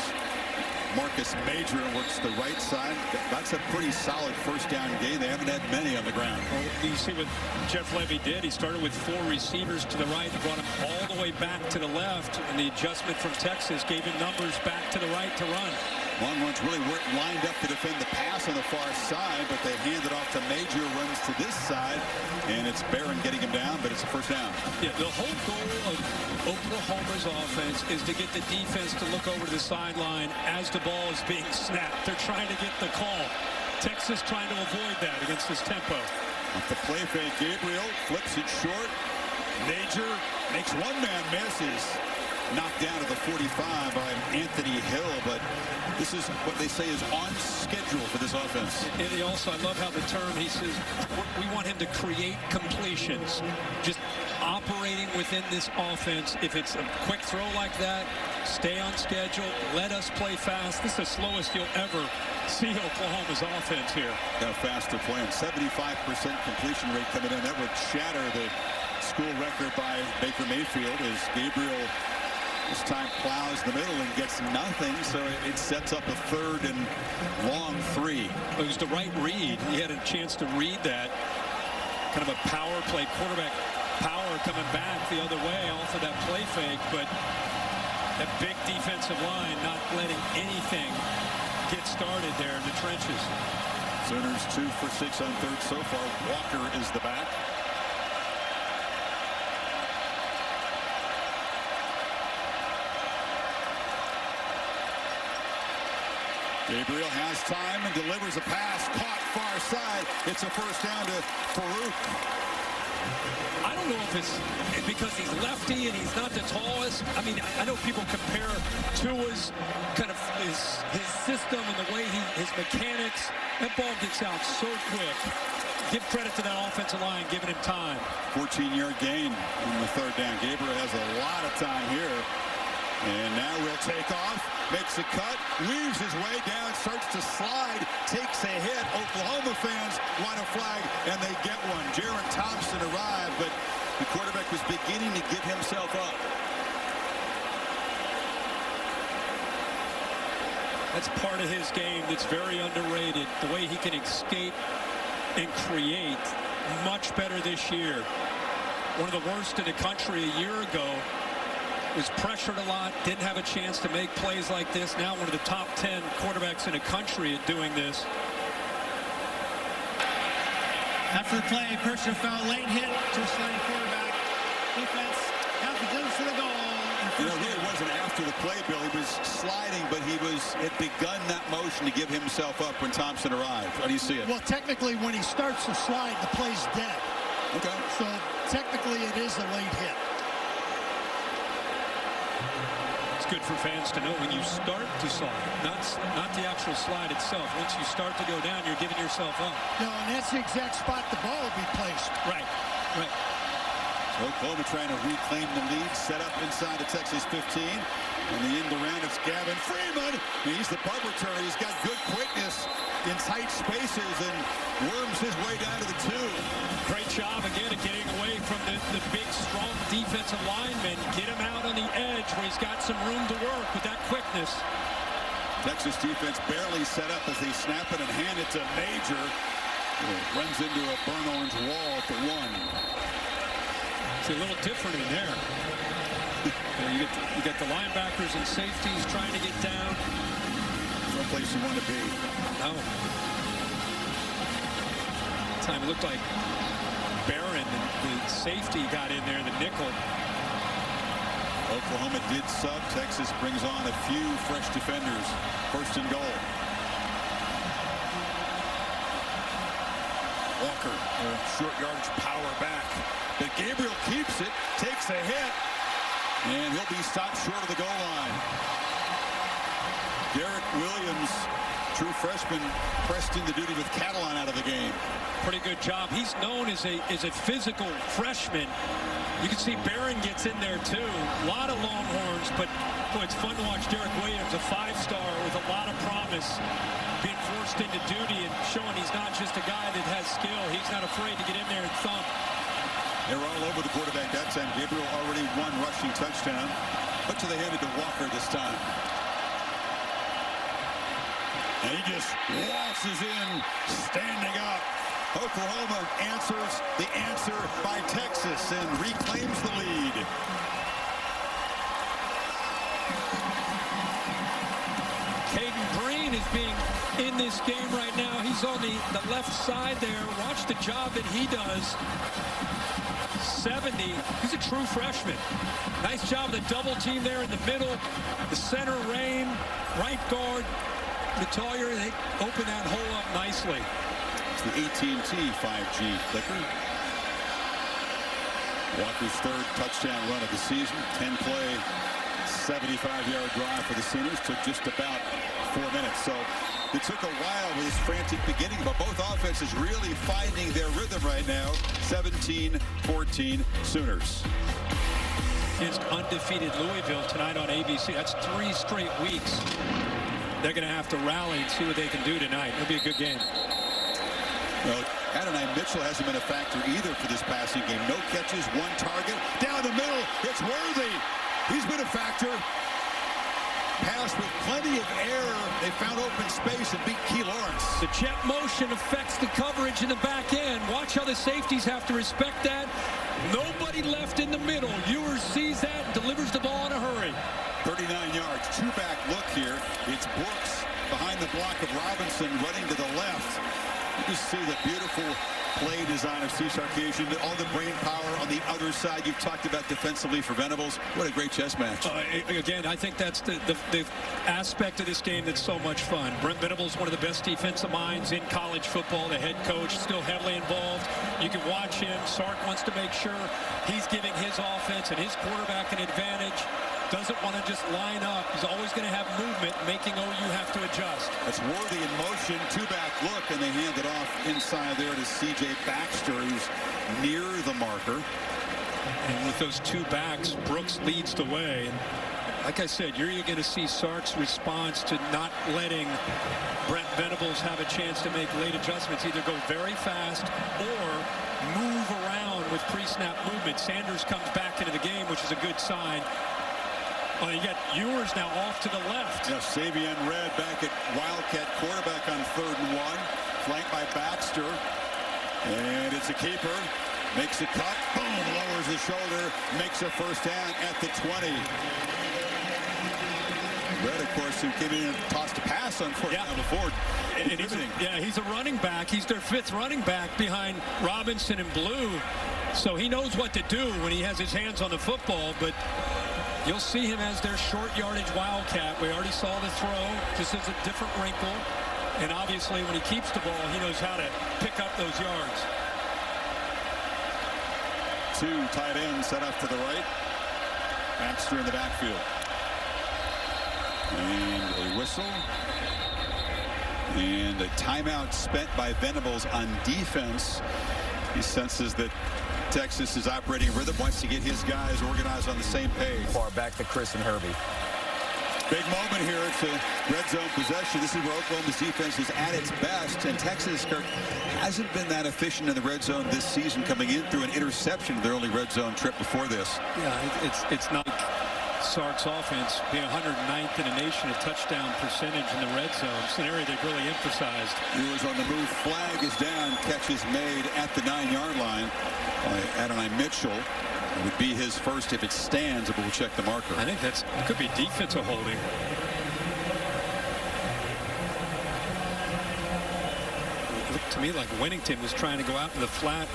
Marcus Major works the right side. That's a pretty solid first down game. They haven't had many on the ground. Well, you see what Jeff Levy did. He started with 4 receivers to the right, brought him all the way back to the left, and the adjustment from Texas gave him numbers back to the right to run. Longhorns really weren't lined up to defend the pass on the far side, but they hand it off to Major, runs to this side, and it's Barron getting him down, but it's a first down. Yeah, the whole goal of Oklahoma's offense is to get the defense to look over to the sideline as the ball is being snapped. They're trying to get the call. Texas trying to avoid that against this tempo. Off the play fake, Gabriel flips it short. Major makes one man misses. Knocked down to the 45 by Anthony Hill, but this is what they say is on schedule for this offense. And he also, I love how the term, he says, we want him to create completions. Just operating within this offense. If it's a quick throw like that, stay on schedule, let us play fast. This is the slowest you'll ever see Oklahoma's offense here. Got a faster plan. 75% completion rate coming in. That would shatter the school record by Baker Mayfield as Gabriel this time plows the middle and gets nothing, so it sets up a 3rd and long 3. It was the right read. He had a chance to read that. Kind of a power play, quarterback power coming back the other way off of that play fake, but that big defensive line not letting anything get started there in the trenches. Sooners 2 for 6 on 3rd so far. Walker is the back. Gabriel has time and delivers a pass. Caught far side. It's a first down to Farouk. I don't know if it's because he's lefty and he's not the tallest. I mean, I know people compare Tua's kind of his system and the way his mechanics. That ball gets out so quick. Give credit to that offensive line giving him time. 14-yard gain on the 3rd down. Gabriel has a lot of time here. And now we'll take off, makes a cut, weaves his way down, starts to slide, takes a hit. Oklahoma fans want a flag, and they get one. Jaron Thompson arrived, but the quarterback was beginning to give himself up. That's part of his game that's very underrated. The way he can escape and create, much better this year. One of the worst in the country a year ago. Was pressured a lot, didn't have a chance to make plays like this. Now one of the top 10 quarterbacks in the country at doing this. After the play, personal foul, late hit to a sliding quarterback. Defense half the distance to the goal. You know, really wasn't after the play, Bill. He was sliding, but had begun that motion to give himself up when Thompson arrived. How do you see it? Well, technically, when he starts to slide, the play's dead. Okay. So technically, it is a late hit. Good for fans to know when you start to slide, not the actual slide itself. Once you start to go down, you're giving yourself up. No, and that's the exact spot the ball will be placed. Right. Oklahoma trying to reclaim the lead, set up inside the Texas 15. On the end around, it's Gavin Freeman. He's the punt returner. He's got good quickness in tight spaces and worms his way down to the 2. Great job again of getting away from the big, strong defensive lineman. Get him out on the edge where he's got some room to work with that quickness. Texas defense barely set up as they snap it and hand it to Major. Runs into a burnt orange wall at the 1. It's a little different in there. You get the linebackers and safeties trying to get down. No place you want to be. No. Time it looked like Barron, the safety, got in there, the nickel. Oklahoma did sub. Texas brings on a few fresh defenders. First and goal. Walker, short yardage power back. But Gabriel keeps it, takes a hit, and he'll be stopped short of the goal line. Derek Williams, true freshman, pressed into duty with Catalan out of the game. Pretty good job. He's known as a physical freshman. You can see Barron gets in there too. A lot of Longhorns, but boy, it's fun to watch Derek Williams, a 5-star with a lot of promise, being forced into duty and showing he's not just a guy that has skill. He's not afraid to get in there and thump. They were all over the quarterback that time. Gabriel already won rushing touchdown. But they handed to Walker this time. And he just waltzes in, standing up. Oklahoma answers the answer by Texas and reclaims the lead. Caden Green is being in this game right now. He's on the left side there. Watch the job that he does. 70. He's a true freshman. Nice job of the double team there in the middle. The center, Rain, right guard, Natalia. They open that hole up nicely. It's the AT&T 5G clicker. Walker's third touchdown run of the season. 10-play, 75-yard drive for the Sooners. Took just about 4 minutes. So it took a while with this frantic beginning, but both offenses really finding their rhythm right now. 17-14 Sooners. Against undefeated Louisville tonight on ABC. That's 3 straight weeks. They're going to have to rally and see what they can do tonight. It'll be a good game. Well, Adonai Mitchell hasn't been a factor either for this passing game. No catches, 1 target. Down the middle, it's Worthy. He's been a factor. Pass with plenty of air. They found open space and beat Key Lawrence. The jet motion affects the coverage in the back end. Watch how the safeties have to respect that. Nobody left in the middle. Ewers sees that and delivers the ball in a hurry. 39 yards, 2-back look here. It's Brooks behind the block of Robinson running to the left. You just see the beautiful play design of Steve Sarkisian, all the brain power on the other side. You've talked about defensively for Venables. What a great chess match. Again, I think that's the aspect of this game that's so much fun. Brent Venables, one of the best defensive minds in college football, the head coach, still heavily involved. You can watch him. Sark wants to make sure he's giving his offense and his quarterback an advantage. Doesn't want to just line up. He's always going to have movement, making OU have to adjust. That's Worthy in motion, 2-back look, and they hand it off inside there to C.J. Baxter, who's near the marker. And with those 2 backs, Brooks leads the way. And like I said, you're going to see Sark's response to not letting Brent Venables have a chance to make late adjustments. Either go very fast or move around with pre-snap movement. Sanders comes back into the game, which is a good sign. Oh, you got Ewers now off to the left. Yes, Savion Red back at Wildcat quarterback on 3rd and 1. Flanked by Baxter. And it's a keeper. Makes a cut. Boom. Lowers the shoulder. Makes a first down at the 20. Red, of course, who came in and tossed a pass on 4th down before. He's a running back. He's their 5th running back behind Robinson and Blue. So he knows what to do when he has his hands on the football, but you'll see him as their short yardage Wildcat. We already saw the throw. This is a different wrinkle. And obviously, when he keeps the ball, he knows how to pick up those yards. 2 tight ends set up to the right. Baxter in the backfield. And a whistle. And a timeout spent by Venables on defense. He senses that Texas is operating rhythm, wants to get his guys organized on the same page. Far back to Chris and Herbie. Big moment here. It's a red zone possession. This is where Oklahoma's defense is at its best, and Texas, Kirk, hasn't been that efficient in the red zone this season, coming in through an interception of their only red zone trip before this. Yeah, it's not Sark's offense being 109th in the nation, a touchdown percentage in the red zone. It's an area they've really emphasized. Ewers on the move. Flag is down. Catch is made at the 9-yard line by Adonai Mitchell. It would be his first if it stands, but we'll check the marker. I think it could be defensive holding. It looked to me like Winnington was trying to go out in the flat.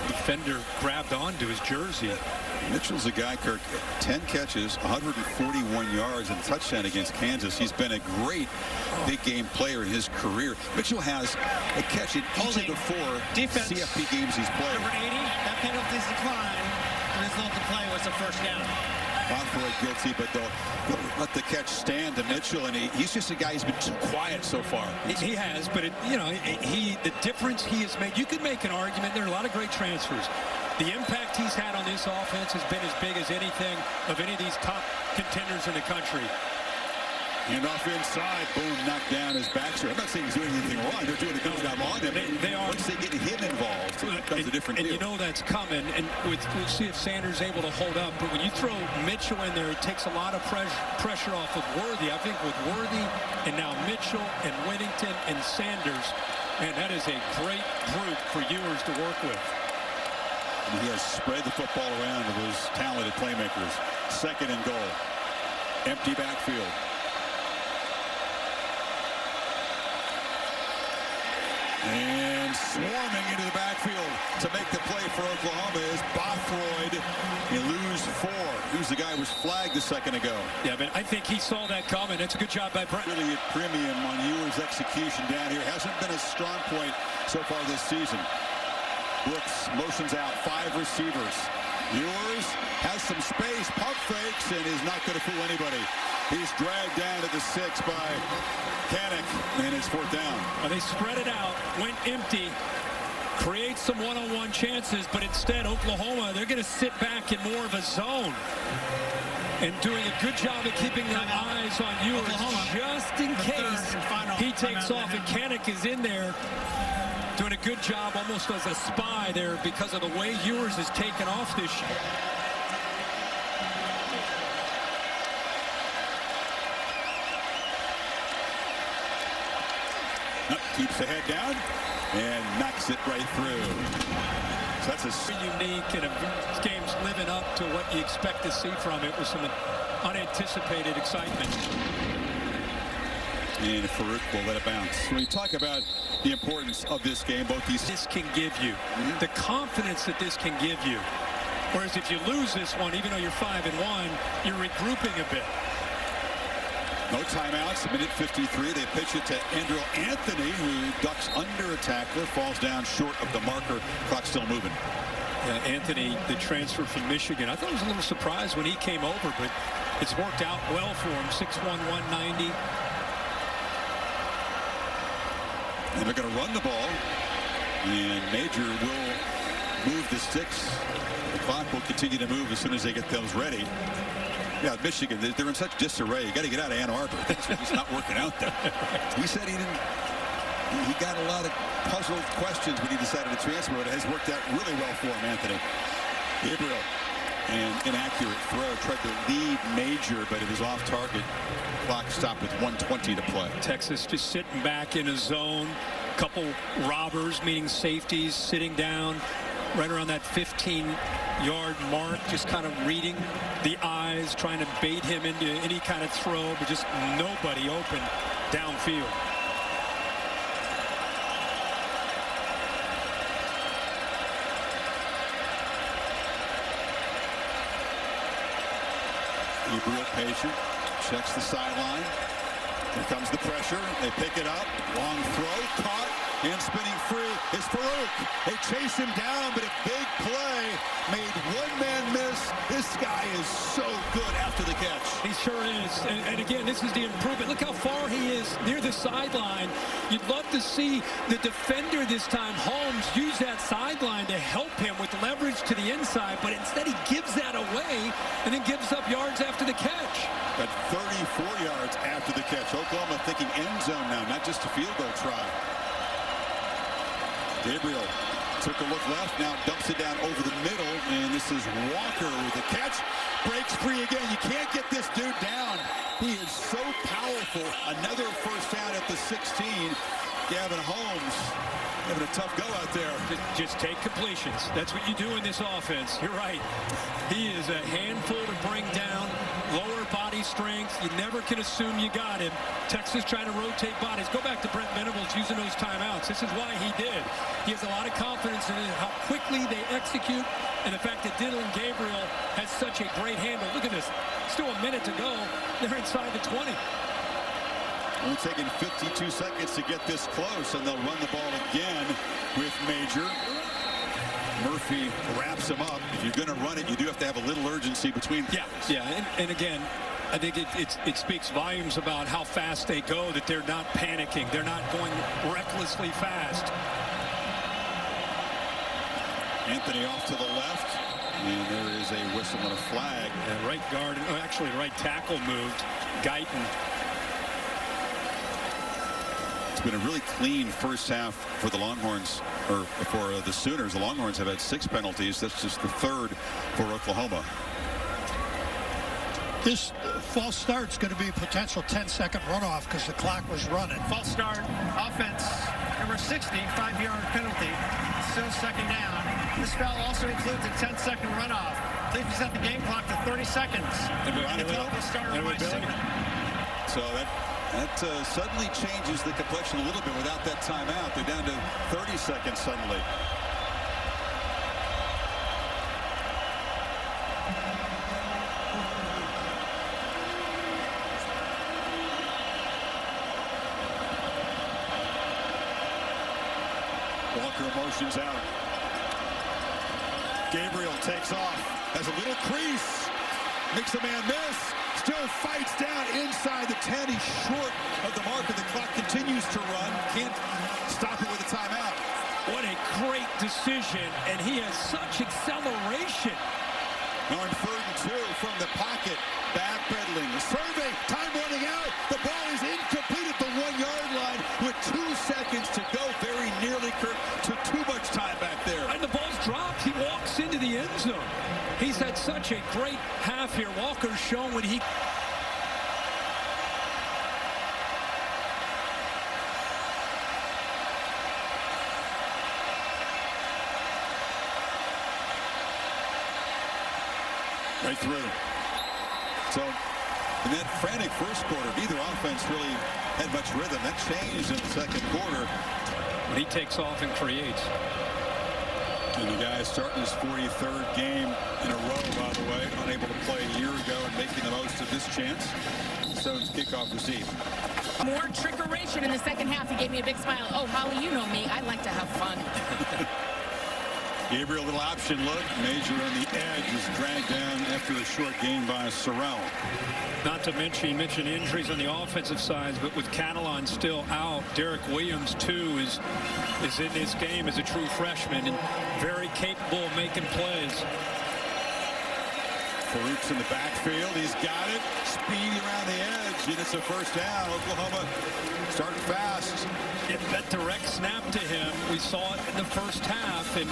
Defender grabbed onto his jersey. Mitchell's a guy, Kirk, 10 catches, 141 yards, and a touchdown against Kansas. He's been a great big game player in his career. Mitchell has a catch in each of the 4 CFP games he's played. Number 80, that penalty's declined. The result of the play was a first down. Bonfroy guilty, but they'll let the catch stand to Mitchell, and he's just a guy who's been too quiet so far. He has, but the difference he has made. You could make an argument. There are a lot of great transfers. The impact he's had on this offense has been as big as anything of any of these top contenders in the country. And off inside, boom, knocked down his backside. I'm not saying he's doing anything wrong. They're doing a good job on him. They are. Once they get him involved, it becomes a different deal. And you know that's coming. And we'll see if Sanders is able to hold up. But when you throw Mitchell in there, it takes a lot of pressure off of Worthy. I think with Worthy and now Mitchell and Winnington and Sanders, man, that is a great group for Ewers to work with. And he has spread the football around with his talented playmakers. 2nd and goal. Empty backfield. And swarming into the backfield to make the play for Oklahoma is Bothroyd. You lose 4. Who's the guy who was flagged a second ago? Yeah, but I think he saw that coming. That's a good job by Brent. Really a premium on Ewers' execution down here. Hasn't been a strong point so far this season. Brooks motions out 5 receivers. Ewers has some space, pump fakes, and is not going to fool anybody. He's dragged down at the 6 by Kanak, and it's 4th down. They spread it out, went empty, create some one-on-one chances, but instead Oklahoma, they're going to sit back in more of a zone and doing a good job of keeping their eyes on Ewers just in case he takes off, and Kanak is in there doing a good job almost as a spy there because of the way Ewers has taken off this year. Keeps the head down and knocks it right through. So that's unique, and this game's living up to what you expect to see from it with some unanticipated excitement. And Farouk will let it bounce. When you talk about the importance of this game, both these... This can give you the confidence that this can give you. Whereas if you lose this one, even though you're 5-1, you're regrouping a bit. No timeouts, minute 53. They pitch it to Andrew Anthony, who ducks under a tackler, falls down short of the marker. Clock still moving. Yeah, Anthony, the transfer from Michigan. I thought I was a little surprised when he came over, but it's worked out well for him. 6'1", 190. And they're going to run the ball. And Major will move the sticks. The clock will continue to move as soon as they get those ready. Yeah, Michigan, they're in such disarray. You got to get out of Ann Arbor. Things are just not working out there. He said he got a lot of puzzled questions when he decided to transfer, but it has worked out really well for him, Anthony. Gabriel, an inaccurate throw. Tried to lead Major, but it was off target. Clock stopped with 1:20 to play. Texas just sitting back in a zone. Couple robbers, meaning safeties, sitting down right around that 15-yard mark, just kind of reading the eyes, trying to bait him into any kind of throw, but just nobody open downfield. Gabriel patient, checks the sideline. Here comes the pressure. They pick it up. Long throw, caught, and spinning free is Farouk. They chase him down, but a big play made one man miss This guy is so good after the catch. He sure is. And again, this is the improvement. Look how far he is near the sideline. You'd love to see the defender this time, Holmes, use that sideline to help him with leverage to the inside, but instead he gives that away and then gives up yards after the catch. But 34 yards after the catch. Oklahoma thinking end zone now, not just a field goal try. Gabriel took a look left, now dumps it down over the middle, and this is Walker with the catch. Breaks free again. You can't get this dude down. He is so powerful. Another first down at the 16. Gavin Holmes having a tough go out there. Just take completions. That's what you do in this offense. You're right. He is a handful to bring down. Lower body strength. You never can assume you got him. Texas trying to rotate bodies. Go back to Brent Venables using those timeouts. This is why he did. He has a lot of confidence in how quickly they execute, and the fact that Dillon Gabriel has such a great handle. Look at this. Still a minute to go. They're inside the 20. Only taking 52 seconds to get this close, and they'll run the ball again with Major. Murphy wraps him up. If you're going to run it, you do have to have a little urgency between. Yeah, and again, I think it speaks volumes about how fast they go, that they're not panicking. They're not going recklessly fast. Anthony off to the left, and there is a whistle and a flag. And right guard, actually right tackle moved. Guyton. It's been a really clean first half for the Longhorns, or for the Sooners. The Longhorns have had 6 penalties. That's just the 3rd for Oklahoma. This false start's going to be a potential 10-second runoff because the clock was running. False start, offense, number 60, 5-yard penalty. Still second down. This foul also includes a 10-second runoff. Please set the game clock to 30 seconds. The clock will start on my signal. So that suddenly changes the complexion a little bit without that timeout. They're down to 30 seconds suddenly. Walker motions out. Gabriel takes off. Has a little crease. Makes a man miss. Still fights down inside the 10. He's short of the mark, and the clock continues to run. Can't stop it with a timeout. What a great decision, and he has such acceleration. Now on 3rd and 2 from the pocket. Backpedaling. The survey. Time running out. The ball is incomplete at the 1-yard line with 2 seconds to go. Very nearly, Kirk, took too much time back there. And the ball's dropped. He walks into the end zone. He's had such a great half here. Walker's shown what he... Right through. So in that frantic first quarter, neither offense really had much rhythm. That changed in the second quarter. When he takes off and creates. And the guy starting his 43rd game in a row, by the way, unable to play a year ago and making the most of this chance. Stone's kickoff receive. More trickeration in the second half. He gave me a big smile. Oh, Holly, you know me. I like to have fun. Gabriel, little option look. Major on the edge is dragged down after a short gain by Sorrell. Not to mention, you mentioned injuries on the offensive side, but with Catalan still out, Derek Williams, too, is in this game as a true freshman and very capable of making plays. Farouk's in the backfield. He's got it. Speedy around the edge, and it's a first down. Oklahoma starting fast. That direct snap to him, we saw it in the first half, and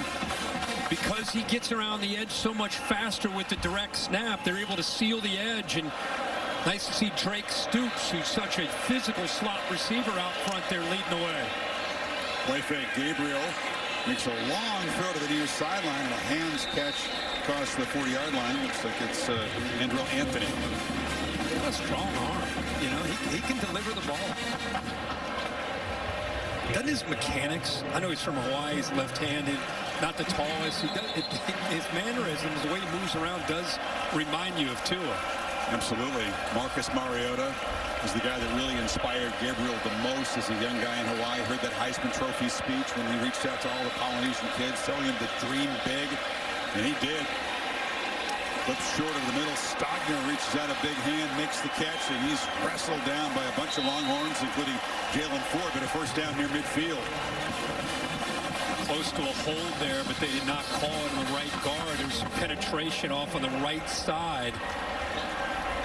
because he gets around the edge so much faster with the direct snap, they're able to seal the edge. And nice to see Drake Stoops, who's such a physical slot receiver out front there leading the way. Play fake. Gabriel makes a long throw to the near sideline, and a hands catch across the 40-yard line. Looks like it's Andrell Anthony. What a strong arm. You know, he can deliver the ball. Doesn't his mechanics, I know he's from Hawaii, he's left-handed, not the tallest. His mannerisms, the way he moves around does remind you of Tua. Absolutely. Marcus Mariota is the guy that really inspired Gabriel the most as a young guy in Hawaii. Heard that Heisman Trophy speech when he reached out to all the Polynesian kids, telling him to dream big, and he did. Flips short of the middle. Stogner reaches out a big hand, makes the catch, and he's wrestled down by a bunch of Longhorns, including Jalen Ford, but a first down near midfield. Close to a hold there, but they did not call it on the right guard. There's some penetration off on the right side.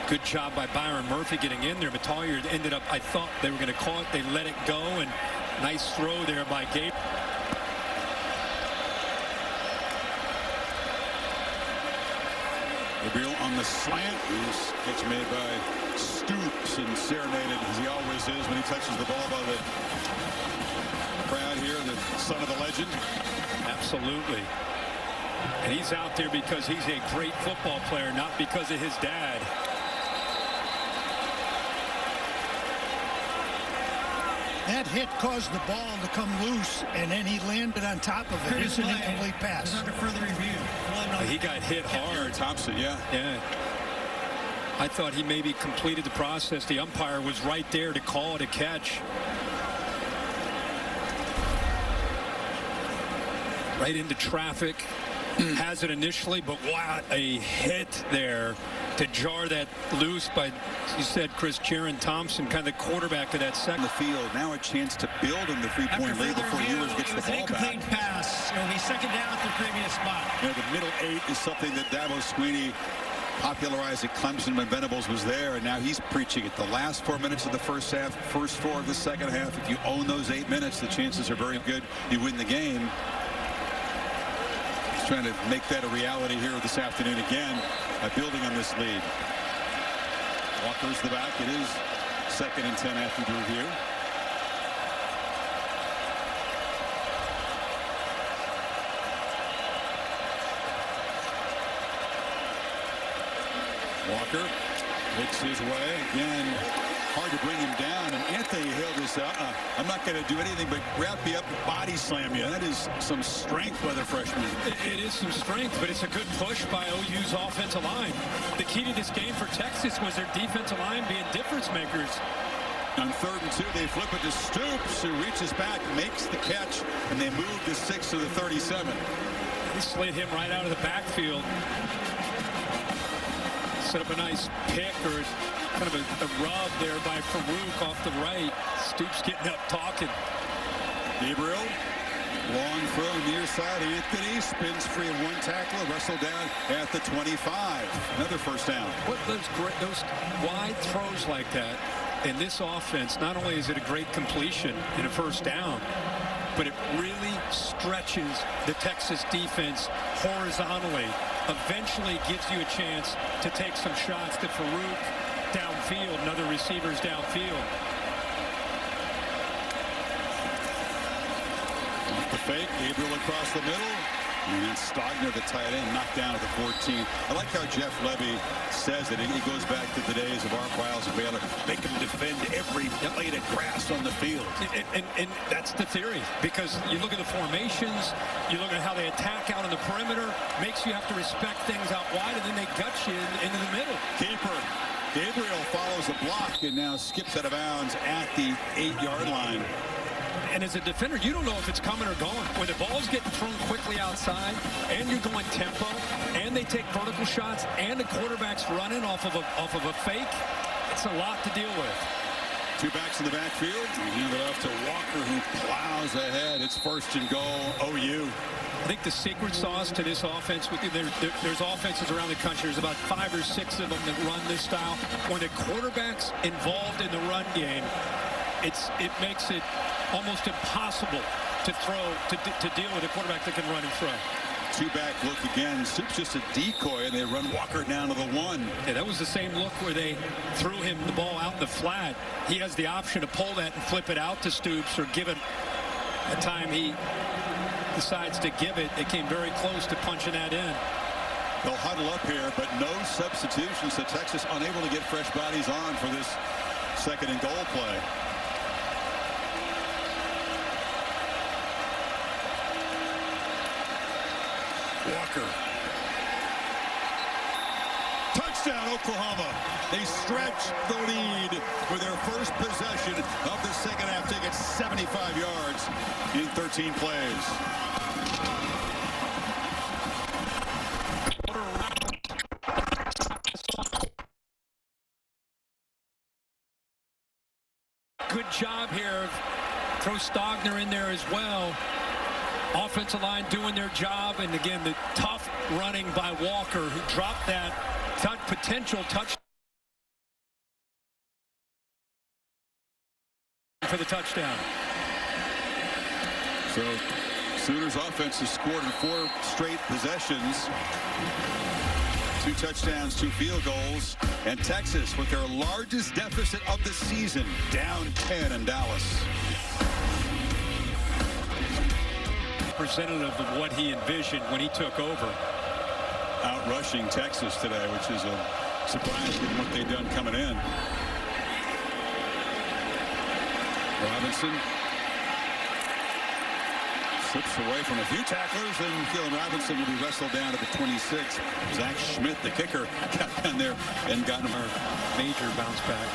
Good job by Byron Murphy getting in there, but Tolliard ended up, I thought they were going to call it. They let it go, and nice throw there by Gabe. Gabriel on the slant. This catch made by Stoops and serenaded as he always is when he touches the ball by the crowd here, the son of the legend. Absolutely. And he's out there because he's a great football player, not because of his dad. That hit caused the ball to come loose, and then he landed on top of it. It's an incomplete pass. Under further review. He got hit hard. Thompson, yeah. Yeah. I thought he maybe completed the process. The umpire was right there to call it a catch. Right into traffic. Has it initially, but what a hit there to jar that loose by, you said, Chris Jaron Thompson, kind of the quarterback of that second. The field, now a chance to build in the three-point lead before Ewers gets the ball back. Incomplete pass. It'll be second down at the previous spot. You know, the middle eight is something that Dabo Swinney popularized at Clemson when Venables was there, and now he's preaching it. The last 4 minutes of the first half, first 4 of the second half, if you own those 8 minutes, the chances are very good you win the game. He's trying to make that a reality here this afternoon again by building on this lead. Walker's the back. It is 2nd and 10 after the review. Walker makes his way again. Hard to bring him down, and Anthony Hill just I'm not going to do anything but wrap you up and body slam you. That is some strength by the freshman. It is some strength, but it's a good push by OU's offensive line. The key to this game for Texas was their defensive line being difference makers. On 3rd and 2, they flip it to Stoops, who reaches back, makes the catch, and they move to 6 to the 37. They slid him right out of the backfield. Set up a nice pick or kind of a rub there by Farouk off the right. Stoops getting up talking. Gabriel, long throw near side. Anthony spins free of one tackle, wrestled down at the 25. Another first down. What those wide throws like that in this offense, not only is it a great completion and a first down, but it really stretches the Texas defense horizontally. Eventually gives you a chance to take some shots to Farouk downfield and other receivers downfield. Off the fake, Gabriel across the middle. And then Stogner, the tight end, knocked down at the 14. I like how Jeff Levy says it. He goes back to the days of Art Wiles and Baylor. Make him defend every blade of grass on the field. And that's the theory, because you look at the formations, you look at how they attack out on the perimeter, makes you have to respect things out wide, and then they gut you into the middle. Keeper. Gabriel follows a block and now skips out of bounds at the 8-yard line. And as a defender, you don't know if it's coming or going. When the ball's getting thrown quickly outside, and you're going tempo, and they take vertical shots, and the quarterback's running off of a fake, it's a lot to deal with. 2 backs in the backfield. We hand it off to Walker, who plows ahead. It's 1st and goal, OU. I think the secret sauce to this offense, there's offenses around the country. There's about 5 or 6 of them that run this style. When the quarterback's involved in the run game, it makes it almost impossible to deal with a quarterback that can run and throw. 2-back look again. Stoops just a decoy, and they run Walker down to the 1. Yeah, that was the same look where they threw him the ball out in the flat. He has the option to pull that and flip it out to Stoops, or give it a time he decides to give it. They came very close to punching that in. They'll huddle up here, but no substitutions, so Texas unable to get fresh bodies on for this 2nd and goal play. Walker. Touchdown, Oklahoma. They stretch the lead with their first possession of the second half. Take it 75 yards in 13 plays. Wagner in there as well. Offensive line doing their job, and again, the tough running by Walker, who dropped that potential touch for the touchdown. So Sooners offense has scored in 4 straight possessions. 2 touchdowns, 2 field goals, and Texas with their largest deficit of the season, down 10 in Dallas. Representative of what he envisioned when he took over. Out rushing Texas today, which is a surprise given what they've done coming in. Robinson slips away from a few tacklers, and Keilan Robinson will be wrestled down to the 26. Zach Schmidt, the kicker, got down there and got him a major bounce back.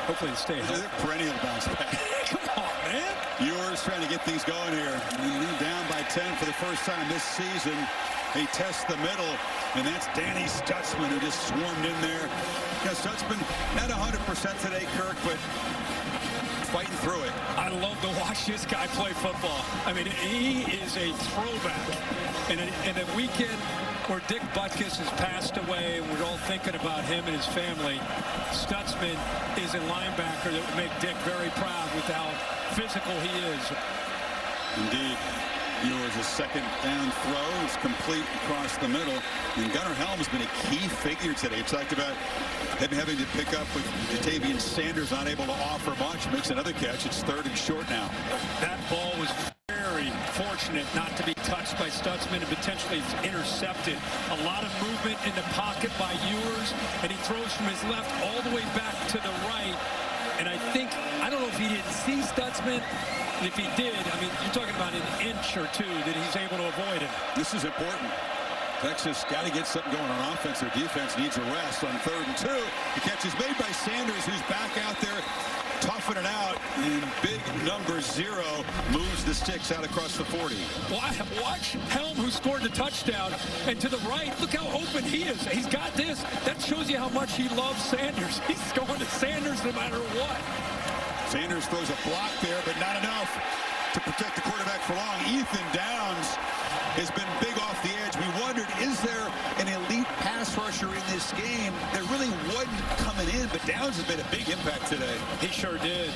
Hopefully they stay healthy. Perennial bounce back. Come on, man. Ewers trying to get things going here. Down by 10 for the first time this season. They test the middle, and that's Danny Stutzman, who just swarmed in there. You know, Stutzman, not 100% today, Kirk, but fighting through it. I love to watch this guy play football. I mean, he is a throwback. And in a weekend where Dick Butkus has passed away, and we're all thinking about him and his family, Stutzman is a linebacker that would make Dick very proud with how physical he is. Indeed. Ewers' a second down throw. It's complete across the middle. And Gunnar Helm has been a key figure today. He talked about him having to pick up with Jatavian Sanders unable to offer much. Makes another catch. It's 3rd and short now. That ball was very fortunate not to be touched by Stutzman and potentially intercepted. A lot of movement in the pocket by Ewers, and he throws from his left all the way back to the right. And I don't know if he didn't see Stutzman. If he did, I mean, you're talking about an inch or 2 that he's able to avoid him. This is important. Texas got to get something going on offense. Their defense needs a rest on 3rd and 2. The catch is made by Sanders, who's back out there toughing it out, and big number 0 moves the sticks out across the 40. Watch Helm, who scored the touchdown, and to the right, look how open he is. He's got this. That shows you how much he loves Sanders. He's going to Sanders no matter what. Sanders throws a block there, but not enough to protect the quarterback for long. Ethan Downs has been big off the edge. We wondered, is there an elite pass rusher in this game? There really wasn't coming in, but Downs has made a big impact today. He sure did.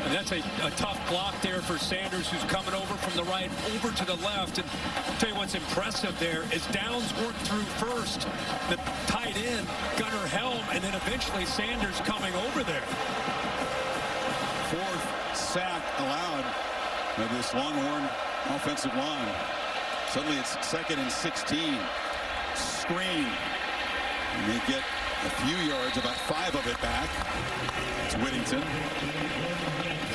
And that's a tough block there for Sanders, who's coming over from the right over to the left. And I'll tell you what's impressive there is Downs worked through first the tight end, Gunnar Helm, and then eventually Sanders coming over there. 4th sack allowed by this Longhorn offensive line. Suddenly it's 2nd and 16. Screen. And they get a few yards, about 5 of it back. It's Whittington.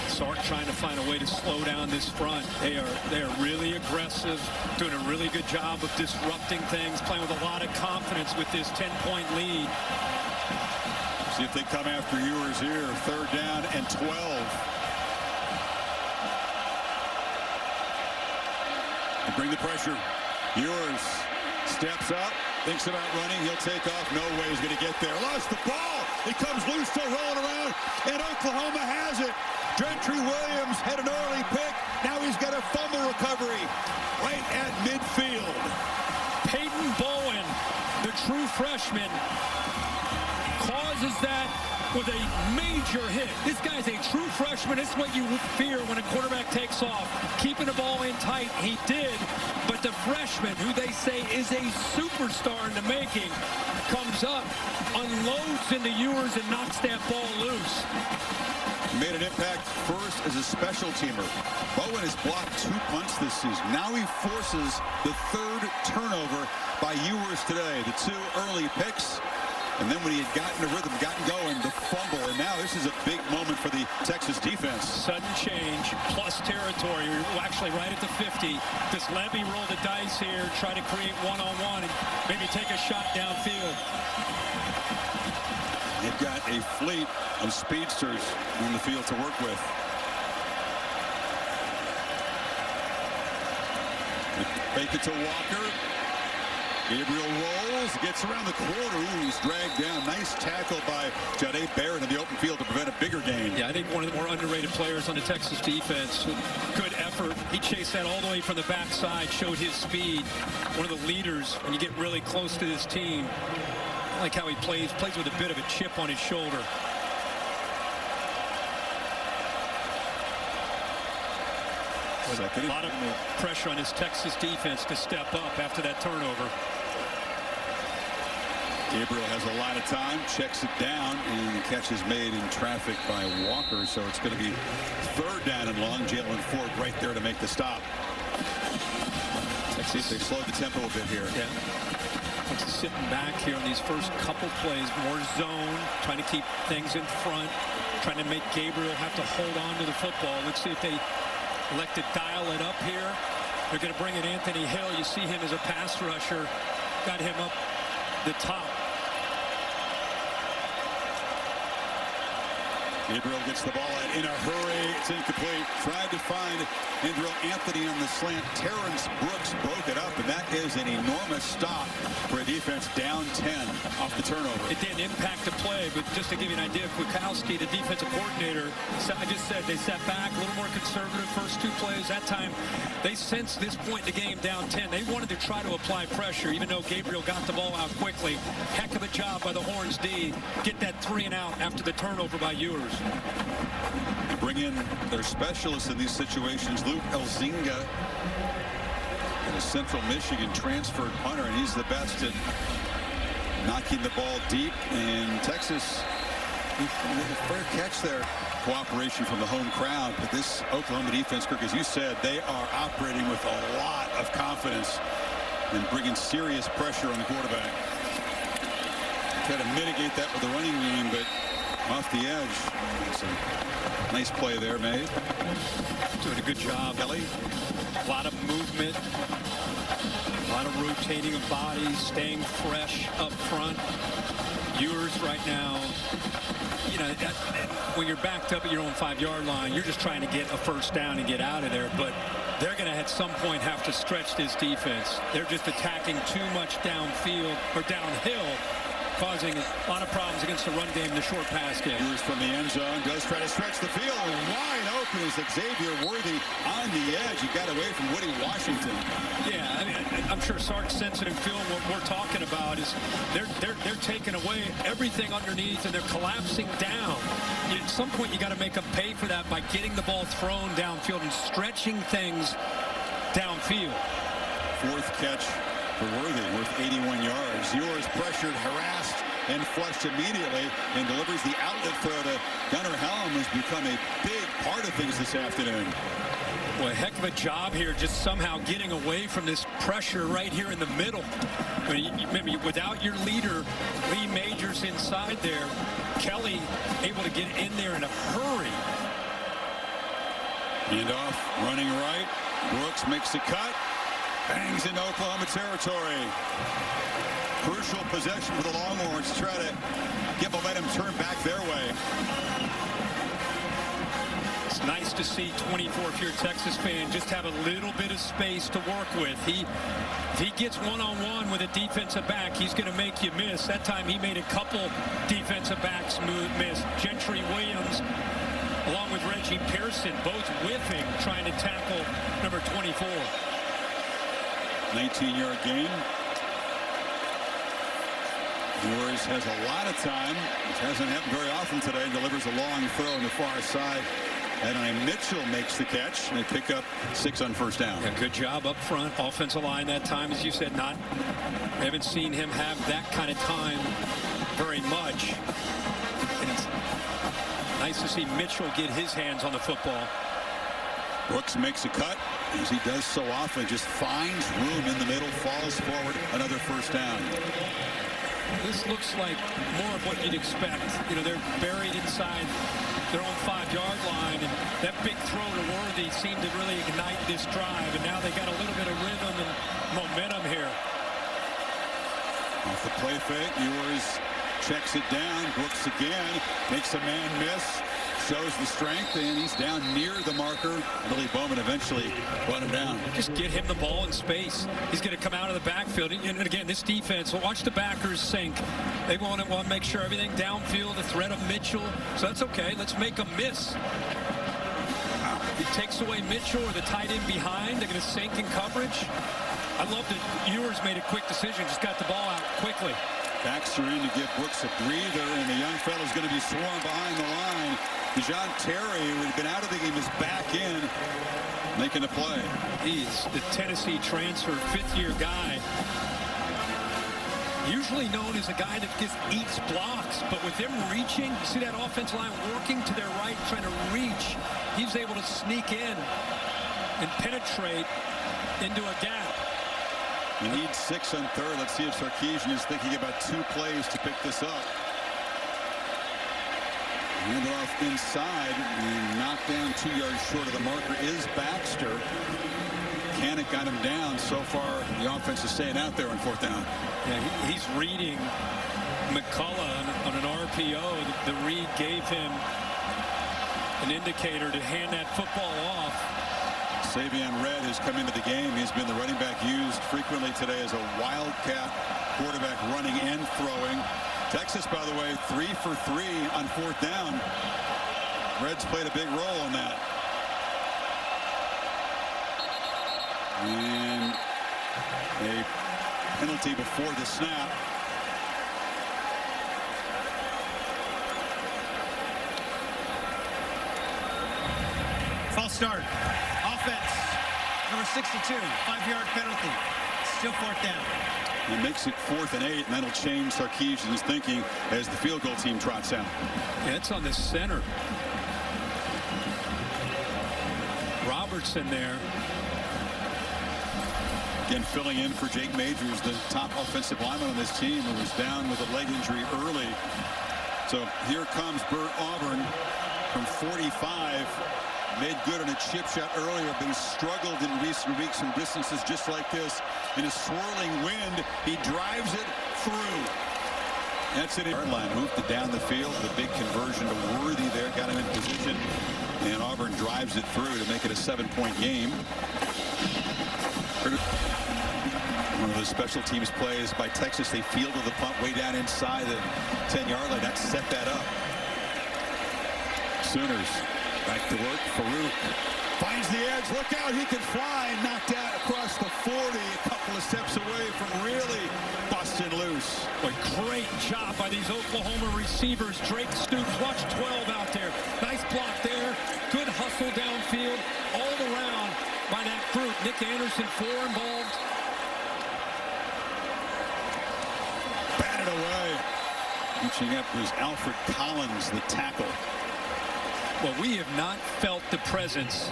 Sark trying to find a way to slow down this front. They are really aggressive, doing a really good job of disrupting things, playing with a lot of confidence with this 10-point lead. See if they come after Ewers here. 3rd down and 12. They bring the pressure. Ewers steps up, thinks about running. He'll take off. No way he's going to get there. Lost the ball. It comes loose, still rolling around, and Oklahoma has it. Gentry Williams had an early pick. Now he's got a fumble recovery right at midfield. Peyton Bowen, the true freshman, causes that with a major hit. This guy's a true freshman. It's what you fear when a quarterback takes off. Keeping the ball in tight, he did. But the freshman, who they say is a superstar in the making, comes up, unloads into Ewers, and knocks that ball loose. Made an impact first as a special teamer. Bowen has blocked 2 punts this season. Now he forces the 3rd turnover by Ewers today. The 2 early picks. And then when he had gotten a rhythm, gotten going, the fumble. And now this is a big moment for the Texas defense. Sudden change, plus territory. We're actually right at the 50. Does Levy roll the dice here, try to create one-on-one, and maybe take a shot downfield? They've got a fleet of speedsters on the field to work with. Fake it to Walker. Gabriel rolls, gets around the corner. Ooh, he's dragged down. Nice tackle by Jahdae Barrett in the open field to prevent a bigger gain. Yeah, I think one of the more underrated players on the Texas defense. Good effort. He chased that all the way from the backside, showed his speed. One of the leaders when you get really close to this team. I like how he plays with a bit of a chip on his shoulder. A lot of pressure on his Texas defense to step up after that turnover. Gabriel has a lot of time, checks it down, and the catch is made in traffic by Walker, so it's going to be 3rd down and long. Jalen Ford right there to make the stop. Texas, they slowed the tempo a bit here. Yeah. Texas sitting back here on these first couple plays, more zone, trying to keep things in front, trying to make Gabriel have to hold on to the football. Let's see if they elect to dial it up here. They're going to bring in Anthony Hill. You see him as a pass rusher. Got him up the top. Gabriel gets the ball in a hurry. It's incomplete. Tried to find Andrew Anthony on the slant. Terrence Brooks broke it up, and that is an enormous stop for a defense down 10 off the turnover. It didn't impact the play, but just to give you an idea, Kwiatkowski, the defensive coordinator, I just said they sat back, a little more conservative first 2 plays. That time, they sensed this point in the game down 10. They wanted to try to apply pressure, even though Gabriel got the ball out quickly. Heck of a job by the Horns D. Get that 3 and out after the turnover by Ewers. They bring in their specialists in these situations. Luke Elzinga, a Central Michigan transferred punter, and he's the best at knocking the ball deep. And Texas, fair catch there. Cooperation from the home crowd. But this Oklahoma defense, Kirk, as you said, they are operating with a lot of confidence and bringing serious pressure on the quarterback. Try to mitigate that with the running game, but off the edge. It's a nice play there made. Doing a good job. Kelly. A lot of movement. A lot of rotating of bodies, staying fresh up front. Ewers right now, you know, when you're backed up at your own 5-yard line, you're just trying to get a first down and get out of there. But they're going to at some point have to stretch this defense. They're just attacking too much downfield or downhill, causing a lot of problems against the run game, the short pass game. Ewers from the end zone does try to stretch the field. Wide open is Xavier Worthy on the edge. He got away from Woody Washington. Yeah, I mean, I'm sure Sark's sensing and feeling what we're talking about is they're taking away everything underneath and they're collapsing down. At some point, you got to make them pay for that by getting the ball thrown downfield and stretching things downfield. 4th catch for Worthy, worth 81 yards. Ewers pressured, harassed, and flushed immediately, and delivers the outlet throw to Gunnar Helm, who's become a big part of things this afternoon. Well, a heck of a job here, just somehow getting away from this pressure right here in the middle. I mean, without your leader, Lee Majors inside there, Kelly able to get in there in a hurry. Handoff, running right. Brooks makes the cut. Bangs into Oklahoma territory. Crucial possession for the Longhorns to try to get momentum turned back their way. It's nice to see 24, if you're a Texas fan, just have a little bit of space to work with. If he gets one-on-one with a defensive back, he's going to make you miss. That time he made a couple defensive backs miss. Gentry Williams, along with Reggie Pearson, both whiffing, trying to tackle number 24. 19-yard gain. Ewers has a lot of time. It hasn't happened very often today. Delivers a long throw on the far side. Adonai Mitchell makes the catch. And they pick up 6 on first down. Yeah, good job up front. Offensive line that time, as you said, haven't seen him have that kind of time very much. And it's nice to see Mitchell get his hands on the football. Brooks makes a cut, as he does so often, just finds room in the middle, falls forward, another first down. This looks like more of what you'd expect. You know, they're buried inside their own 5-yard line, and that big throw to Worthy seemed to really ignite this drive, and now they got a little bit of rhythm and momentum here. Off the play fake, Ewers checks it down. Brooks again, makes a man miss. shows the strength, and he's down near the marker. Billy Bowman eventually brought him down. Just get him the ball in space. He's going to come out of the backfield. And again, this defense, watch the backers sink. They want to make sure everything downfield, the threat of Mitchell. So that's okay. Let's make them miss. He takes away Mitchell or the tight end behind. They're going to sink in coverage. I love that Ewers made a quick decision, just got the ball out quickly. Baxter in to give Brooks a breather, and the young fellow's going to be swarmed behind the line. Dejon Terry, who had been out of the game, is back in, making a play. He's the Tennessee transfer, fifth-year guy. Usually known as a guy that just eats blocks, but with him reaching, you see that offensive line working to their right, trying to reach. He was able to sneak in and penetrate into a gap. You need 6 on third. Let's see if Sarkisian is thinking about 2 plays to pick this up. Hand off inside, and knocked down 2 yards short of the marker is Baxter. Canick got him down. So far, the offense is staying out there on 4th down. Yeah, he's reading McCullough on an RPO. The read gave him an indicator to hand that football off. Savion Red has come into the game. He's been the running back used frequently today as a wildcat quarterback, running and throwing. Texas, by the way, 3 for 3 on 4th down. Reds played a big role in that. And a penalty before the snap. False start. Offense. Number 62. 5-yard penalty. Still 4th down. It makes it 4th and 8, and that'll change Sarkisian's thinking as the field goal team trots out. Yeah, it's on the center. Robertson there. Again, filling in for Jake Majors, the top offensive lineman on this team, who was down with a leg injury early. So here comes Bert Auburn from 45. Made good on a chip shot earlier, but he's struggled in recent weeks from distances just like this. In a swirling wind, he drives it through. That's it. Line moved it down the field. The big conversion to Worthy there got him in position. And Auburn drives it through to make it a 7-point game. One of those special teams plays by Texas. They fielded the punt way down inside the 10-yard line. That set that up. Sooners back to work. Farouk finds the edge. Look out. He can fly. Knocked out across the 40. A couple of steps away from really busting loose. Boy, great job by these Oklahoma receivers. Drake Stoops, watch 12 out there. Nice block there. Good hustle downfield all around by that group. Nick Anderson, 4 involved. Batted away. Reaching up was Alfred Collins, the tackle. Well, we have not felt the presence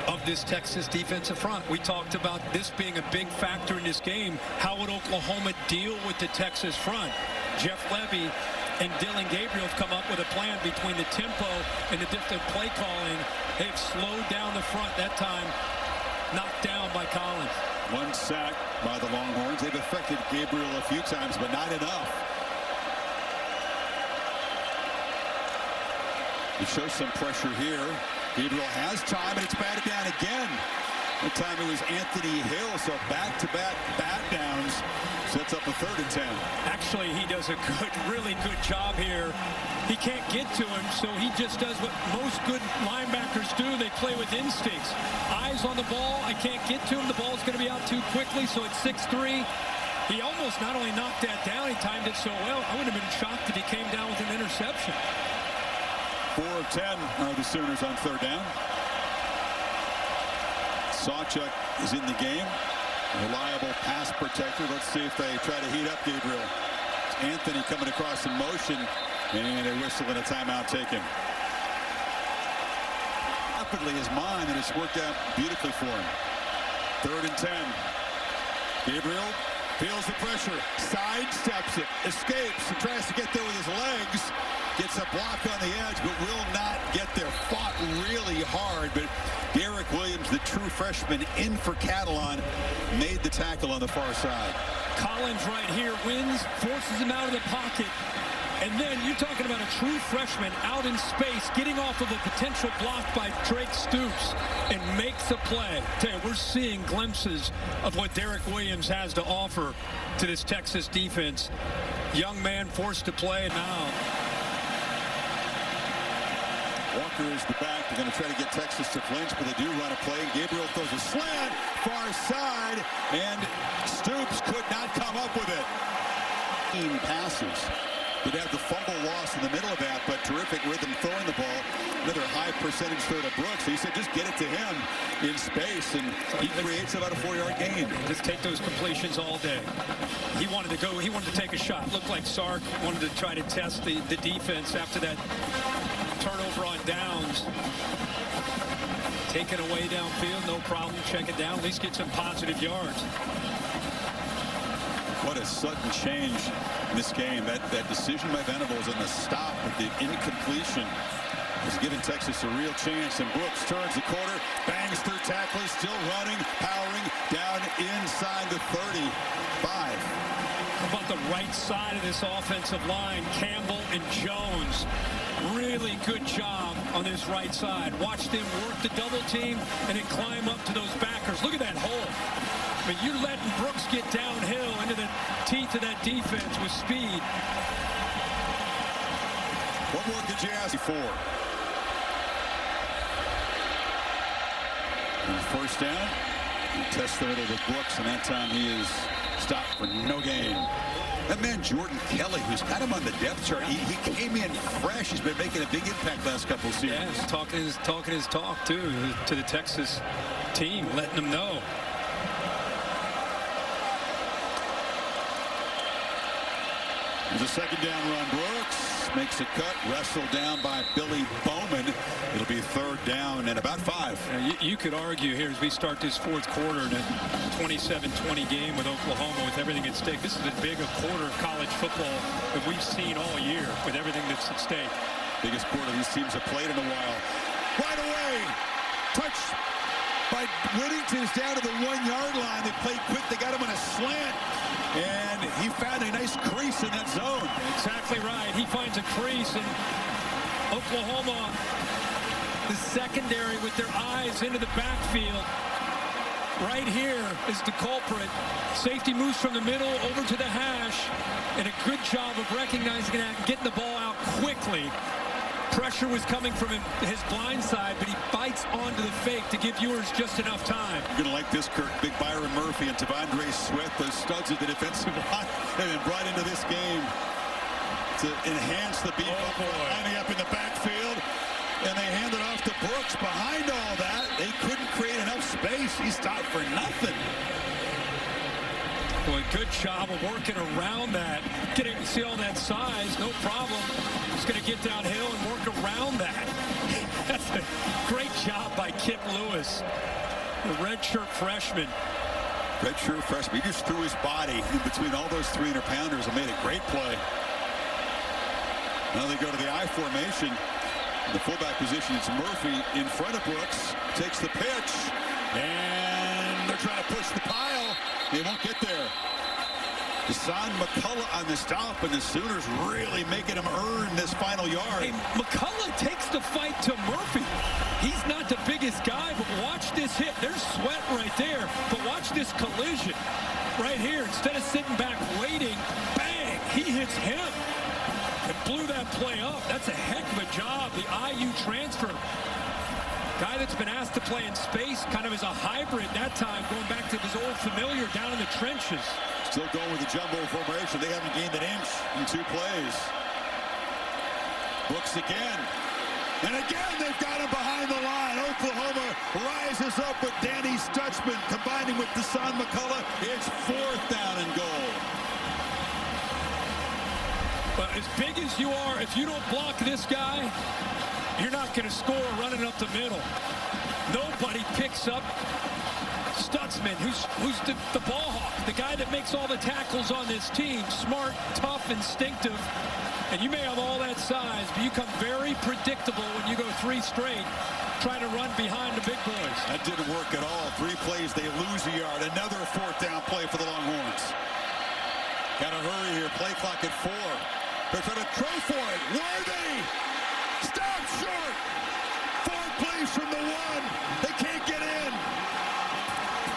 of this Texas defensive front. We talked about this being a big factor in this game. How would Oklahoma deal with the Texas front? Jeff Levy and Dylan Gabriel have come up with a plan between the tempo and the different play calling. They've slowed down the front that time. Knocked down by Collins. 1 sack by the Longhorns. They've affected Gabriel a few times, but not enough. He shows some pressure here. Gabriel has time, and it's batted down again. That time it was Anthony Hill, so back-to-back bat downs. Sets up a 3rd and 10. Actually, he does a really good job here. He can't get to him, so he just does what most good linebackers do. They play with instincts. Eyes on the ball. I can't get to him. The ball's going to be out too quickly, so it's 6-3. He almost not only knocked that down, he timed it so well. I would have been shocked if he came down with an interception. 4 of 10 are the Sooners on 3rd down. Sawchuk is in the game. Reliable pass protector. Let's see if they try to heat up Gabriel. Anthony coming across in motion, and a whistle and a timeout taken. Rapidly his mind, and it's worked out beautifully for him. 3rd and 10. Gabriel feels the pressure, sidesteps it, escapes, and tries to get there with his legs. Gets a block on the edge, but will not get there. Fought really hard, but Derek Williams, the true freshman in for Catalan, made the tackle on the far side. Collins right here wins, forces him out of the pocket, and And then you're talking about a true freshman out in space, getting off of a potential block by Drake Stoops and makes a play. Tell you, we're seeing glimpses of what Derek Williams has to offer to this Texas defense. Young man forced to play now. Walker is the back. They're going to try to get Texas to flinch, but they do run a play. Gabriel throws a slant, far side, and Stoops could not come up with it. Passes. Did have the fumble loss in the middle of that, but terrific rhythm throwing the ball. Another high percentage throw to Brooks. He said just get it to him in space, and he creates about a 4-yard gain. Just take those completions all day. He wanted to go. He wanted to take a shot. Looked like Sark wanted to try to test the defense after that turnover on downs. Taken away downfield, no problem. Check it down. At least get some positive yards. What a sudden change in this game. That decision by Venables and the stop with the incompletion has given Texas a real chance. And Brooks turns the corner, bangs through tacklers, still running, powering down inside the 35. How about the right side of this offensive line? Campbell and Jones. Really good job on this right side. Watch them work the double team and then climb up to those backers. Look at that hole. I mean, you're letting Brooks get downhill into the teeth of that defense with speed. What more could you ask for? And first down, he tests the middle with Brooks, and that time he is stopped for no gain. That man Jordan Kelly, who's got him on the depth chart, he came in fresh. He's been making a big impact last couple of seasons. Yeah, he's talking his talk too to the Texas team, letting them know. There's a second down run. Brooks makes a cut, wrestled down by Billy Bowman. It'll be third down and about 5. You could argue here as we start this fourth quarter in a 27-20 game with Oklahoma with everything at stake. This is as big a quarter of college football that we've seen all year with everything that's at stake. Biggest quarter these teams have played in a while. Right away, touch by Whittington's down to the 1-yard line. They played quick. They got him on a slant. And he found a nice crease in that zone. Exactly right. He finds a crease, and Oklahoma, the secondary with their eyes into the backfield. Right here is the culprit. Safety moves from the middle over to the hash, and a good job of recognizing that and getting the ball out quickly. Pressure was coming from his blind side, but he bites onto the fake to give Ewers just enough time. You're going to like this, Kirk. Big Byron Murphy and Tavondre Sweat, those studs of the defensive line, have been brought into this game to enhance the beat. Lining up in the backfield, and they hand it off to Brooks. Behind all that, they couldn't create enough space. He stopped for nothing. Boy, good job of working around that. See all that size, no problem. He's going to get downhill and work around that. That's a great job by Kip Lewis, the redshirt freshman. Redshirt freshman. He just threw his body in between all those 300-pounders and made a great play. Now they go to the I formation. In the fullback position, it's Murphy in front of Brooks. Takes the pitch, and they're trying to push the pile. They won't get there. Deshaun McCullough on the stop, and the Sooners really making him earn this final yard. Hey, McCullough takes the fight to Murphy. He's not the biggest guy, but watch this hit. There's Sweat right there, but watch this collision right here. Instead of sitting back waiting, bang, he hits him and blew that play up. That's a heck of a job. The IU transfer. Guy that's been asked to play in space, kind of as a hybrid that time, going back to his old familiar down in the trenches. Still going with the jumbo formation. They haven't gained an inch in 2 plays. Brooks again. And again, they've got him behind the line. Oklahoma rises up with Danny Stutzman combining with Deshaun McCullough. It's 4th down and goal. But as big as you are, if you don't block this guy, you're not going to score running up the middle. Nobody picks up Stutzman, who's the ball hawk, the guy that makes all the tackles on this team. Smart, tough, instinctive. And you may have all that size, but you come very predictable when you go 3 straight trying to run behind the big boys. That didn't work at all. 3 plays, they lose a yard. Another 4th down play for the Longhorns. Got to hurry here. Play clock at 4. They're trying to throw for it. Worthy! Stop short! 4 plays from the 1. They can't get in.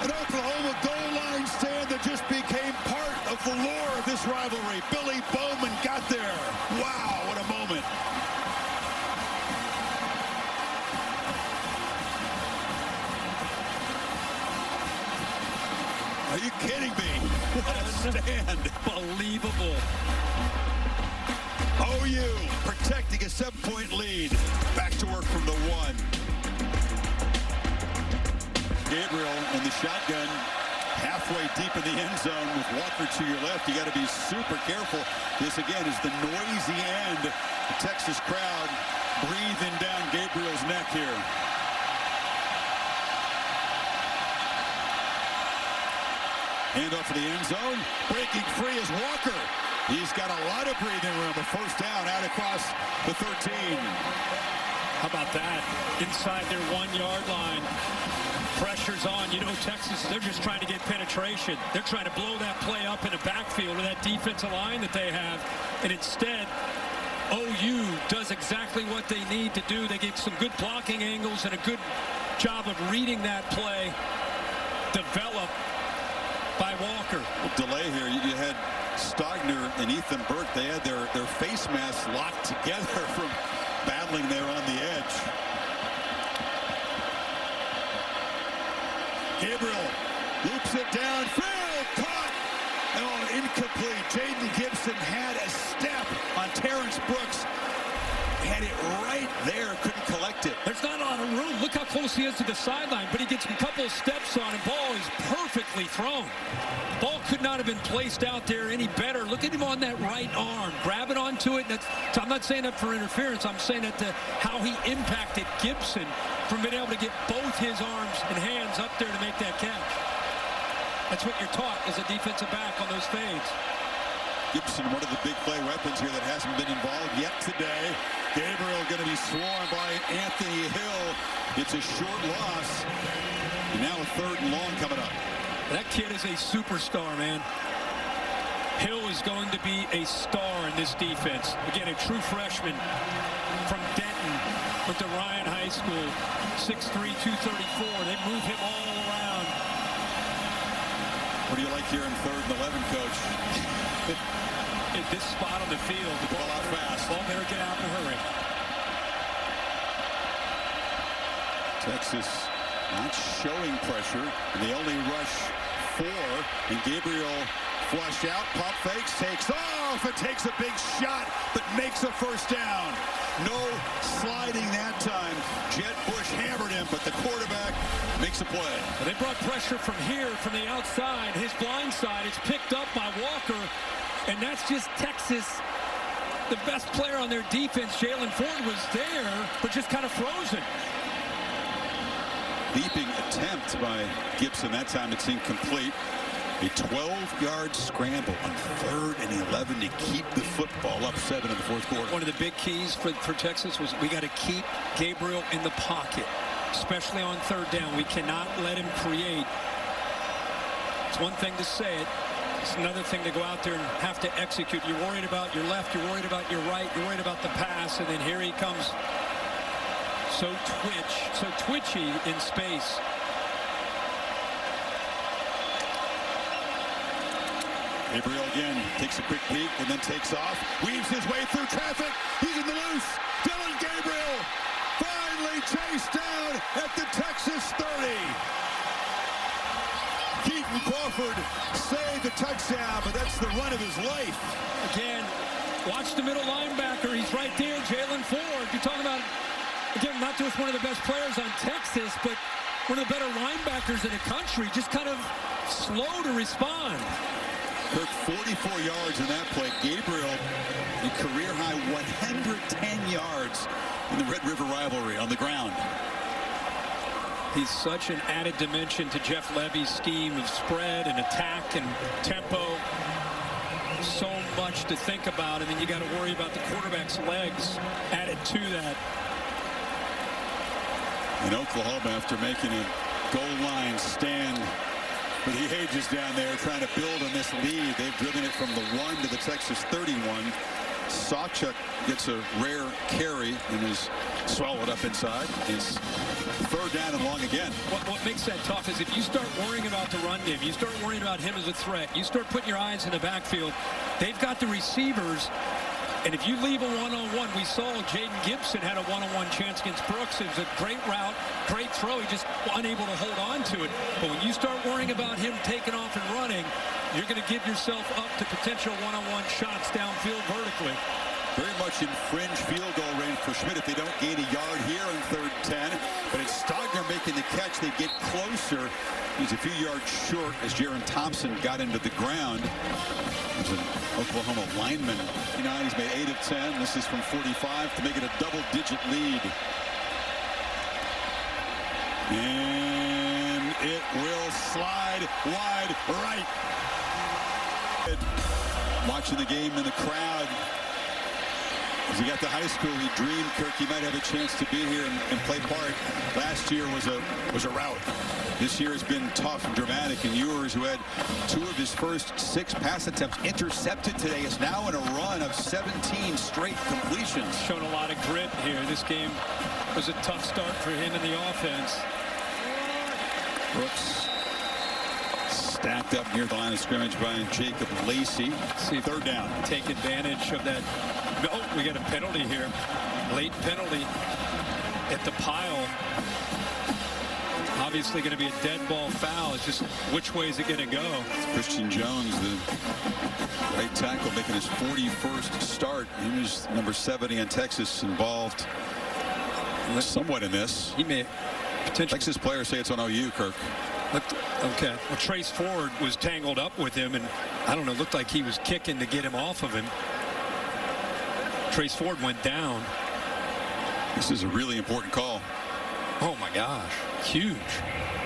An Oklahoma goal line stand that just became part of the lore of this rivalry. Billy Bowman got there. Wow, what a moment. Are you kidding me? What a stand. Unbelievable. OU protecting a 7-point lead. Back to work from the 1. Gabriel in the shotgun, halfway deep in the end zone with Walker to your left. You got to be super careful. This again is the noisy end. The Texas crowd breathing down Gabriel's neck here. Hand off for the end zone. Breaking free is Walker. He's got a lot of breathing room. A first down out across the 13. How about that? Inside their 1-yard line. Pressure's on. You know, Texas, they're just trying to get penetration. They're trying to blow that play up in the backfield with that defensive line that they have. And instead, OU does exactly what they need to do. They get some good blocking angles and a good job of reading that play. Develop by Walker. Delay here. You had Stogner and Ethan Burke. They had their face masks locked together from battling there on the edge. Gabriel loops it downfield. Caught. Oh, incomplete. Jaden Gibson had a step on Terrence Brooks. Had it right there. Couldn't collect it. There's not a lot of room. Look how close he is to the sideline, but he gets a couple of steps on it. Ball is perfectly thrown. Ball could not have been placed out there any better. Look at him on that right arm. Grabbing onto it. I'm not saying that for interference. I'm saying that how he impacted Gibson from being able to get both his arms and hands up there to make that catch. That's what you're taught as a defensive back on those fades. Gibson, one of the big play weapons here that hasn't been involved yet today. Gabriel going to be swarmed by Anthony Hill. It's a short loss. And now a 3rd and long coming up. That kid is a superstar, man. Hill is going to be a star in this defense. Again, a true freshman from Denton with the Ryan High School. 6'3", 234. They move him all around. What do you like here in 3rd and 11, Coach? In this spot on the field, the ball out fast. Ball better get out in a hurry. Texas not showing pressure. And they only rush 4. And Gabriel flush out, pump fakes, takes off, and takes a big shot, but makes a first down. No sliding that time. Jett Bush hammered him, but the quarterback makes a play. Well, they brought pressure from here, from the outside. His blind side is picked up by Walker. And that's just Texas. The best player on their defense, Jaylan Ford, was there, but just kind of frozen. Leaping attempt by Gibson. That time it's incomplete. A 12-yard scramble on 3rd and 11 to keep the football up 7 in the 4th quarter. One of the big keys for Texas was we got to keep Gabriel in the pocket, especially on 3rd down. We cannot let him create. It's one thing to say it. It's another thing to go out there and have to execute. You're worried about your left, you're worried about your right, you're worried about the pass, and then here he comes so twitchy in space. Gabriel again takes a quick peek and then takes off. Weaves his way through traffic. He's in the loose. Dillon Gabriel finally chased down at the Texas 30. Keaton Crawford saved the touchdown, but that's the run of his life. Again, watch the middle linebacker. He's right there, Jaylan Ford. You're talking about, again, not just one of the best players on Texas, but one of the better linebackers in the country. Just kind of slow to respond. Kirk, 44 yards in that play. Gabriel, a career-high 110 yards in the Red River rivalry on the ground. He's such an added dimension to Jeff Levy's scheme of spread and attack and tempo. So much to think about, and then you got to worry about the quarterback's legs added to that. In Oklahoma, after making a goal line stand for the ages down there, trying to build on this lead, they've driven it from the 1 to the Texas 31. Sawchuk gets a rare carry and is swallowed up inside. It's third down and long again. What makes that tough is if you start worrying about the run game, you start worrying about him as a threat, you start putting your eyes in the backfield, they've got the receivers. And if you leave a one-on-one, we saw Jaden Gibson had a one-on-one chance against Brooks. It was a great route, great throw. He just unable to hold on to it. But when you start worrying about him taking off and running, you're going to give yourself up to potential one-on-one shots downfield vertically. Very much in fringe field goal range for Schmidt if they don't gain a yard here in 3rd and 10. But it's Stogner making the catch. They get closer. He's a few yards short as Jaron Thompson got into the ground. There's an Oklahoma lineman. He's made 8 of 10. This is from 45 to make it a double-digit lead. And it will slide wide right. Watching the game in the crowd. As he got to high school, he dreamed, Kirk, he might have a chance to be here and play part. Last year was a rout. This year has been tough and dramatic, and Ewers, who had 2 of his first 6 pass attempts intercepted today, is now in a run of 17 straight completions. Shown a lot of grit here. This game was a tough start for him in the offense. Brooks stacked up near the line of scrimmage by Jacob Lacey. See if 3rd down. Take advantage of that. Oh, we got a penalty here. Late penalty at the pile. Obviously going to be a dead ball foul. It's just which way is it going to go? Christian Jones, the right tackle, making his 41st start. He was number 70 in Texas, involved somewhat in this. He may potentially. Texas players say it's on OU, Kirk. Okay. Well, Trace Ford was tangled up with him, and I don't know, looked like he was kicking to get him off of him. Trace Ford went down. This is a really important call. Oh my gosh, huge.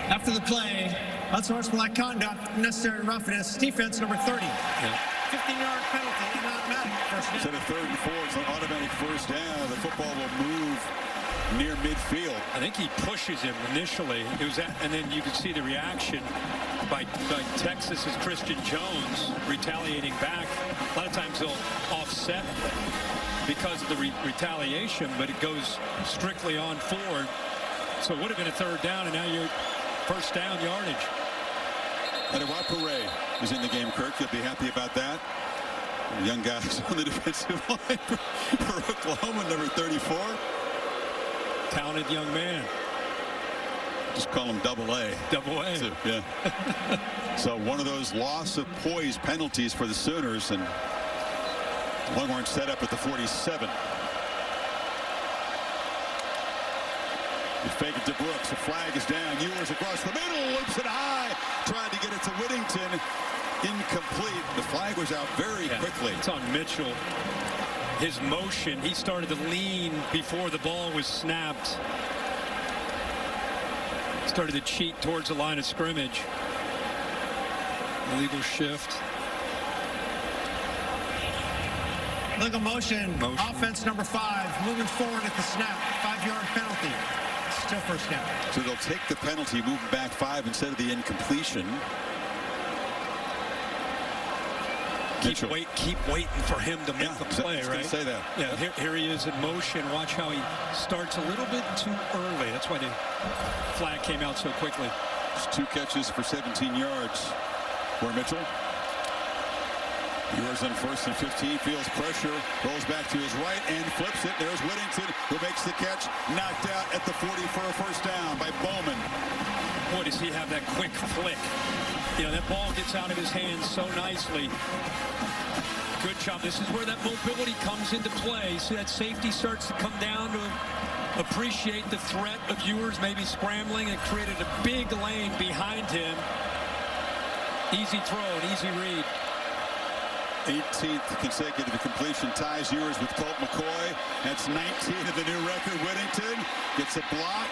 After the play, unsportsmanlike conduct, necessary roughness, defense number 30. Yeah. 15-yard penalty and automatic first down. Instead of 3rd and 4, it's an automatic first down. The football will move near midfield. I think he pushes him initially. It was that, and then you could see the reaction by Texas's Christian Jones retaliating back. A lot of times they'll offset because of the retaliation, but it goes strictly on forward. So it would have been a 3rd down, and now you're first down yardage. Adewapere is in the game, Kirk. You'll be happy about that. Young guys on the defensive line for Oklahoma, number 34. Talented young man. Just call him Double A. Double A. So, yeah. So one of those loss of poise penalties for the Sooners, and Longhorn set up at the 47. They fake it to Brooks. The flag is down. Ewers across the middle. Loops it high. Tried to get it to Whittington. Incomplete. The flag was out very quickly. It's on Mitchell. His motion, he started to lean before the ball was snapped. Started to cheat towards the line of scrimmage. Illegal shift. Legal motion. Offense number 5. Moving forward at the snap. 5-yard penalty. Still first down. So they'll take the penalty, move back 5 instead of the incompletion. Keep waiting for him to make the play, right? Say that. Yeah, here he is in motion. Watch how he starts a little bit too early. That's why the flag came out so quickly. Just 2 catches for 17 yards for Mitchell. Ewers on 1st and 15, feels pressure, rolls back to his right and flips it. There's Whittington, who makes the catch, knocked out at the 40 for a first down by Bowman. Boy, does he have that quick flick. You know, that ball gets out of his hands so nicely. Good job. This is where that mobility comes into play. See, that safety starts to come down to appreciate the threat of Ewers maybe scrambling, and created a big lane behind him. Easy throw, an easy read. 18th consecutive completion ties Ewers with Colt McCoy. That's 19 of the new record. Whittington gets a block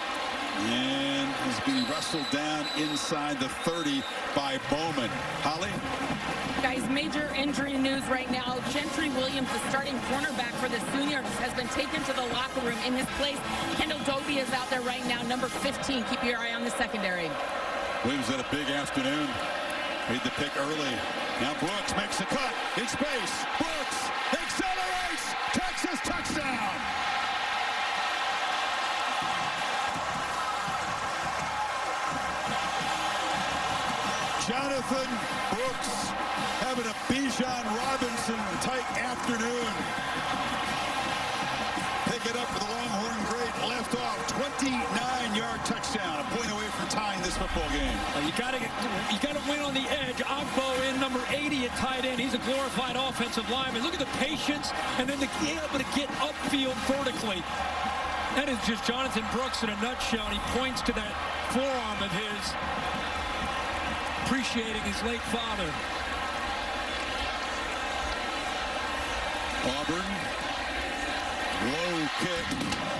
and is being wrestled down inside the 30 by Bowman. Holly? Guys, major injury news right now. Gentry Williams, the starting cornerback for the Sooners, has been taken to the locker room. In his place, Kendall Doty is out there right now, number 15. Keep your eye on the secondary. Williams had a big afternoon. Made the pick early. Now Brooks makes the cut in space. Brooks accelerates Jonathan Brooks having a Bijan Robinson type afternoon. Pick it up for the Longhorn great. Left off, 29-yard touchdown. A point away from tying this football game. You got to win on the edge. Agbo in number 80 at tight end. He's a glorified offensive lineman. Look at the patience and then to be able to get upfield vertically. That is just Jonathan Brooks in a nutshell. And he points to that forearm of his, appreciating his late father. Auburn, low kick.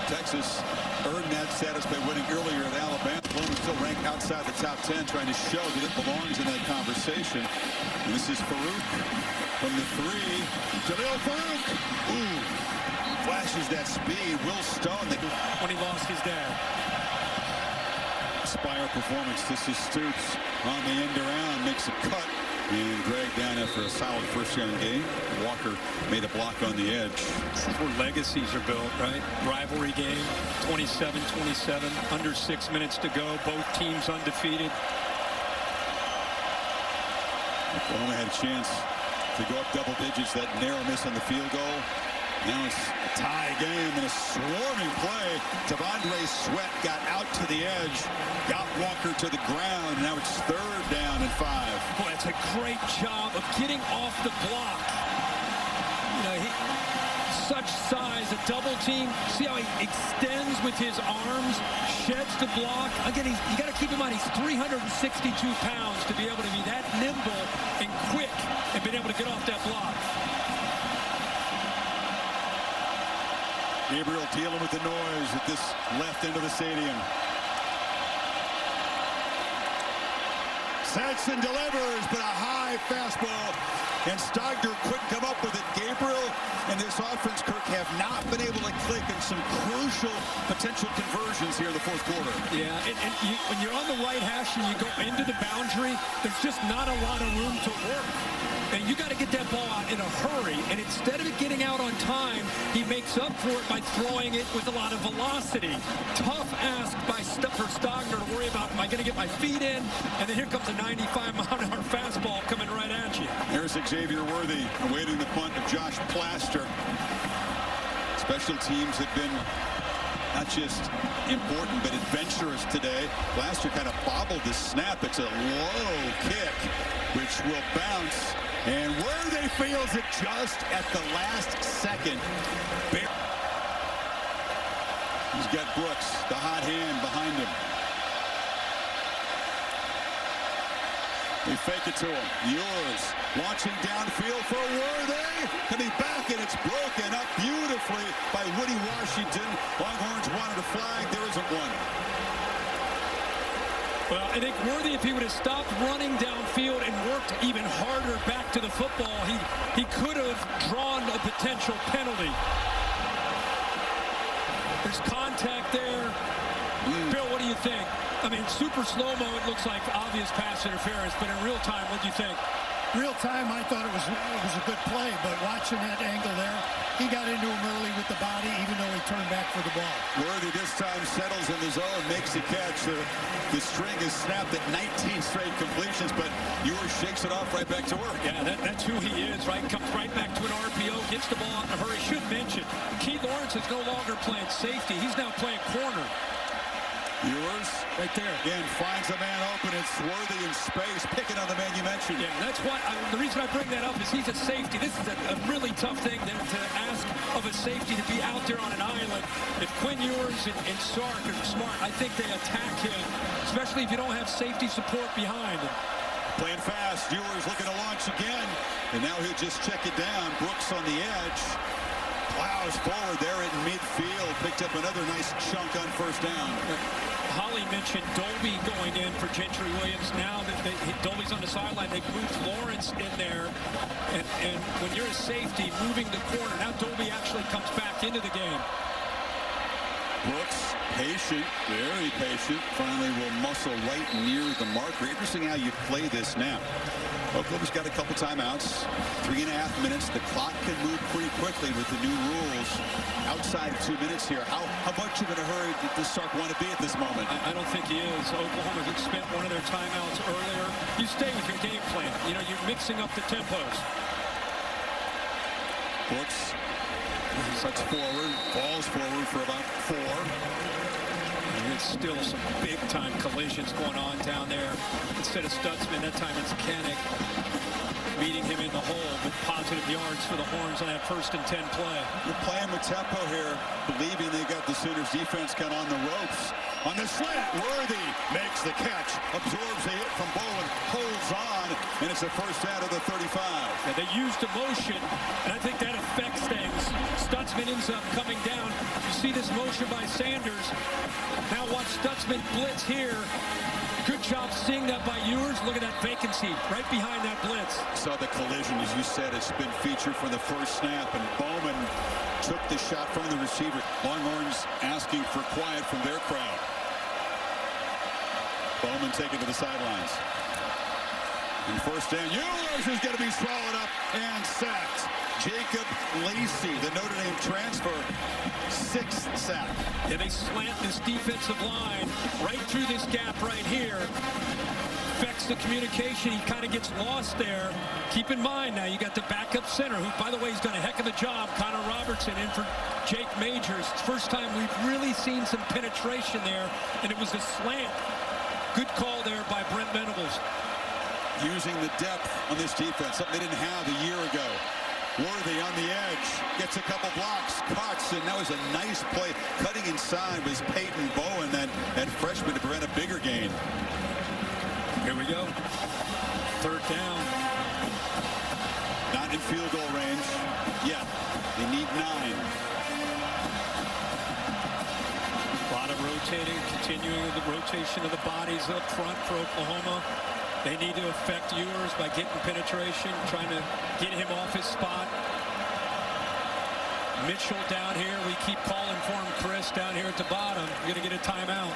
Texas earned that status by winning earlier at Alabama. Oklahoma still ranked outside the top 10, trying to show that it belongs in that conversation. And this is Farouk from the 3. Jalil Farouk. Ooh. Flashes that speed. Will Stone. When he lost his dad. Spire performance. This is Stoops on the end around. Makes a cut. And dragged down after a solid first-down game. Walker made a block on the edge. This is where legacies are built, right? Rivalry game, 27-27, under 6 minutes to go. Both teams undefeated. Oklahoma had a chance to go up double digits. That narrow miss on the field goal. Now it's a tie game and a swarming play. T'Vondre Sweat got out to the edge, got Walker to the ground. Now it's 3rd down and 5. Boy, it's a great job of getting off the block. You know, such size, a double team. See how he extends with his arms, sheds the block. Again, you got to keep in mind he's 362 pounds to be able to be that nimble and quick and being able to get off that block. Gabriel dealing with the noise at this left end of the stadium. Saxon delivers, but a high fastball. And Stogner couldn't come up with it. Gabriel and this offense, Kirk, have not been able to click in some crucial potential conversions here in the 4th quarter. Yeah, and when you're on the right hash and you go into the boundary, there's just not a lot of room to work. And you got to get that ball out in a hurry. And instead of it getting out on time, he makes up for it by throwing it with a lot of velocity. Tough ask for Stogner to worry about, am I going to get my feet in? And then here comes a 95-mile-an-hour fastball coming right at you. Here's Xavier Worthy awaiting the punt of Josh Plaster. Special teams have been not just important, but adventurous today. Plaster kind of bobbled the snap. It's a low kick, which will bounce. And Worthy feels it just at the last second. He's got Brooks, the hot hand behind him. They fake it to him. Ewers launching downfield for Worthy. Coming back, and it's broken up beautifully by Woody Washington. Longhorns wanted a flag. There isn't one. Well, I think Worthy, if he would have stopped running downfield and worked even harder back to the football, he could have drawn a potential penalty. There's contact there. Bill, what do you think? I mean, super slow-mo, it looks like obvious pass interference, but in real time, what do you think? Real time, I thought it was a good play, but watching that angle there, he got into him early with the body, even though he turned back for the ball. Worthy this time settles in the zone, makes the catch. The string is snapped at 19 straight completions, but Ewers shakes it off right back to work. Yeah, that's who he is, right? Comes right back to an RPO, gets the ball out in a hurry. Should mention, Keith Lawrence is no longer playing safety. He's now playing corner. Ewers right there. Again, finds a man open. It's Worthy in space, picking on the man you mentioned. Yeah, that's why the reason I bring that up is he's a safety. This is a really tough thing to ask of a safety to be out there on an island. If Quinn Ewers and Sark are smart, I think they attack him, especially if you don't have safety support behind him. Playing fast. Ewers looking to launch again, and now he'll just check it down. Brooks on the edge. Plows forward there in midfield. Picked up another nice chunk on first down. Holly mentioned Dolby going in for Gentry Williams. Now that Dolby's on the sideline, they've moved Lawrence in there. And when you're a safety moving the corner, now Dolby actually comes back into the game. Brooks, patient, very patient. Finally will muscle right near the marker. Interesting how you play this now. Oklahoma's got a couple timeouts. 3.5 minutes. The clock can move pretty quickly with the new rules. Outside of 2 minutes here. How much of in a hurry did Sark want to be at this moment? I don't think he is. Oklahoma had spent one of their timeouts earlier. You stay with your game plan. You know, you're mixing up the tempos. Brooks cuts forward, falls forward for about 4. And it's still some big-time collisions going on down there. Instead of Stutzman, that time it's Kanak meeting him in the hole with positive yards for the Horns on that 1st and 10 play. You're playing with tempo here, believing they got the Sooners defense kind of on the ropes. On the slant, Worthy makes the catch, absorbs a hit from Bowen, holds on, and it's a first down to the 35. Yeah, they used emotion, and I think that affects things. Stutzman ends up coming down. You see this motion by Sanders. Now watch Stutzman blitz here. Good job seeing that by Ewers. Look at that vacancy right behind that blitz. Saw the collision, as you said. It's been featured from the first snap, and Bowman took the shot from the receiver. Longhorns asking for quiet from their crowd. Bowman taken to the sidelines. And first down, Ewers is going to be swallowed up and sacked. Jacob Lacey, the Notre Dame transfer, 6th sack. Yeah, they slant this defensive line right through this gap right here. Affects the communication. He kind of gets lost there. Keep in mind now, you got the backup center, who, by the way, has done a heck of a job. Connor Robertson in for Jake Majors. First time we've really seen some penetration there, and it was a slant. Good call there by Brent Venables. Using the depth on this defense, something they didn't have a year ago. Worthy on the edge, gets a couple blocks, cuts, and that was a nice play. Cutting inside was Peyton Bowen, that freshman, to prevent a bigger gain. Here we go. 3rd down. Not in field goal range yet. They need 9. A lot of rotating, continuing the rotation of the bodies up front for Oklahoma. They need to affect Ewers by getting penetration, trying to get him off his spot. Mitchell down here. We keep calling for him, Chris, down here at the bottom. You're going to get a timeout.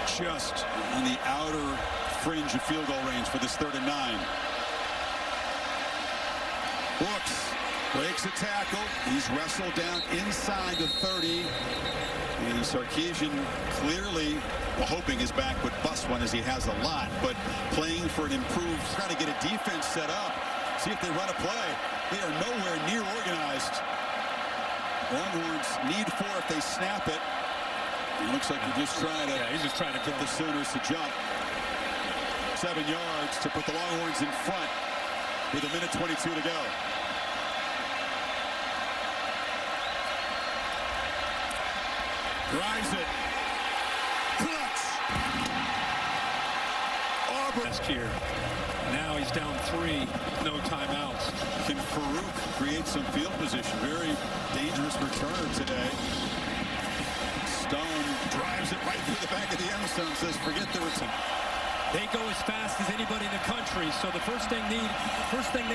Just on the outer fringe of field goal range for this 3rd and 9. Brooks breaks a tackle. He's wrestled down inside the 30. And Sarkisian clearly hoping his back would bust one, as he has a lot, but playing for an improved, trying to get a defense set up, see if they run a play. They are nowhere near organized. Longhorns need 4 if they snap it. It looks like he's just trying to get the Sooners to jump. 7 yards to put the Longhorns in front with 1:22 to go. Drives it. Clutch. Auburn. Last year. Now he's down 3. No timeouts. Can Farouk create some field position? Very dangerous returner today. Stone drives it right through the back of the end zone. Says, forget the return. They go as fast as anybody in the country. So the first thing they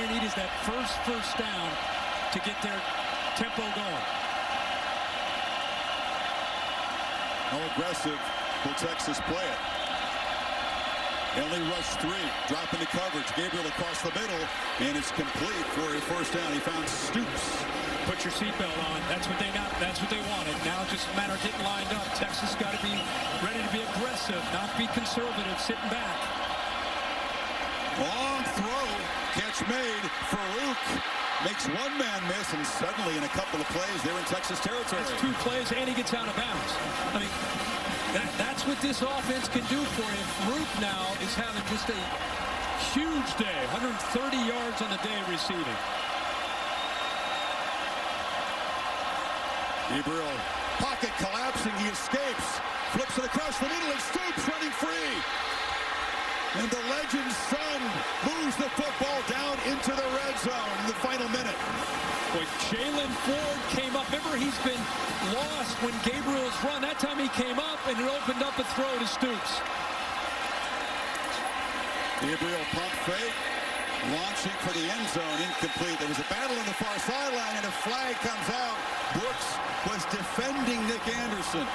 need is that first down to get their tempo going. How aggressive will Texas play it? They only rush 3, drop into coverage. Gabriel across the middle, and it's complete for a first down. He found Stoops. Put your seatbelt on. That's what they wanted. Now it's just a matter of getting lined up. Texas got to be ready to be aggressive, not be conservative, sitting back. Long throw, catch made. Farouk makes one man miss, and suddenly in a couple of plays, they're in Texas territory. That's 2 plays, and he gets out of bounds. I mean, that's what this offense can do for you. Farouk now is having just a huge day. 130 yards on the day receiving. Gabriel, pocket collapsing, he escapes. Flips it across the middle, and Stoops running free. And the legend's son moves the football down into the red zone in the final minute. Boy, Jalen Ford came up. Remember, he's been lost when Gabriel's run. That time he came up, and it opened up a throw to Stoops. Gabriel pump fake, launching for the end zone, incomplete. There was a battle on the far sideline, and a flag comes out. Brooks was defending Nick Anderson.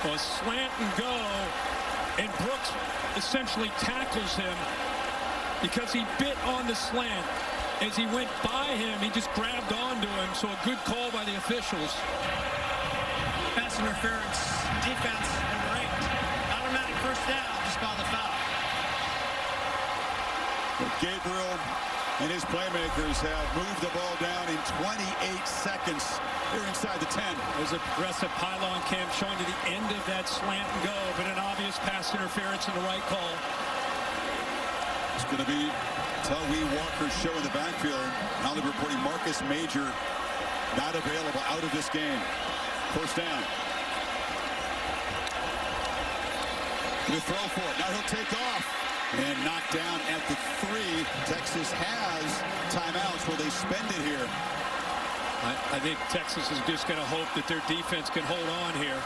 Well, slant and go. And Brooks essentially tackles him because he bit on the slant. As he went by him, he just grabbed onto him. So a good call by the officials. Pass interference, defense, number 8. Automatic first down, just by the foul. Gabriel and his playmakers have moved the ball down in 28 seconds. They're inside the 10. There's a aggressive pylon cam showing to the end of that slant and go, but an obvious pass interference in the right call. It's going to be Tawee Walker's show in the backfield. Now they're reporting Marcus Major not available, out of this game. First down. Gonna throw for it. Now he'll take off. And knocked down at the 3. Texas has timeouts. Will they spend it here? I think Texas is just going to hope that their defense can hold on here.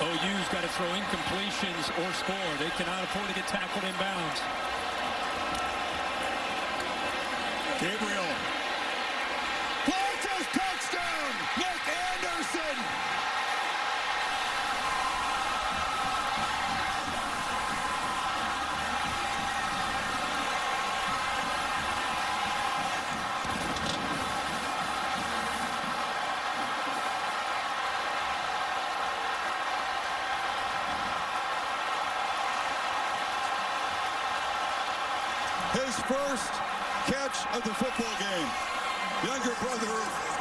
OU's got to throw incompletions or score. They cannot afford to get tackled in bounds. Gabriel. Fuentes touchdown! Nick Anderson! His first catch of the football game. Younger brother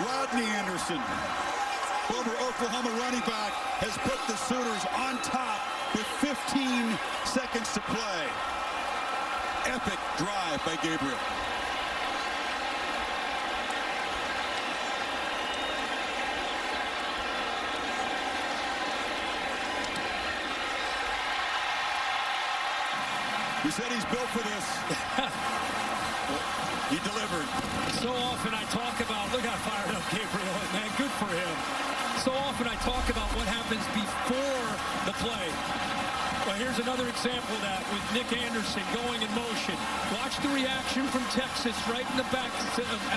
Rodney Anderson, former Oklahoma running back, has put the Sooners on top with 15 seconds to play. Epic drive by Gabriel. He said he's built for this. He delivered. So often I talk about, look how fired up Gabriel is, man. Good for him. So often I talk about what happens before the play. Well, here's another example of that with Nick Anderson going in motion. Watch the reaction from Texas right in the back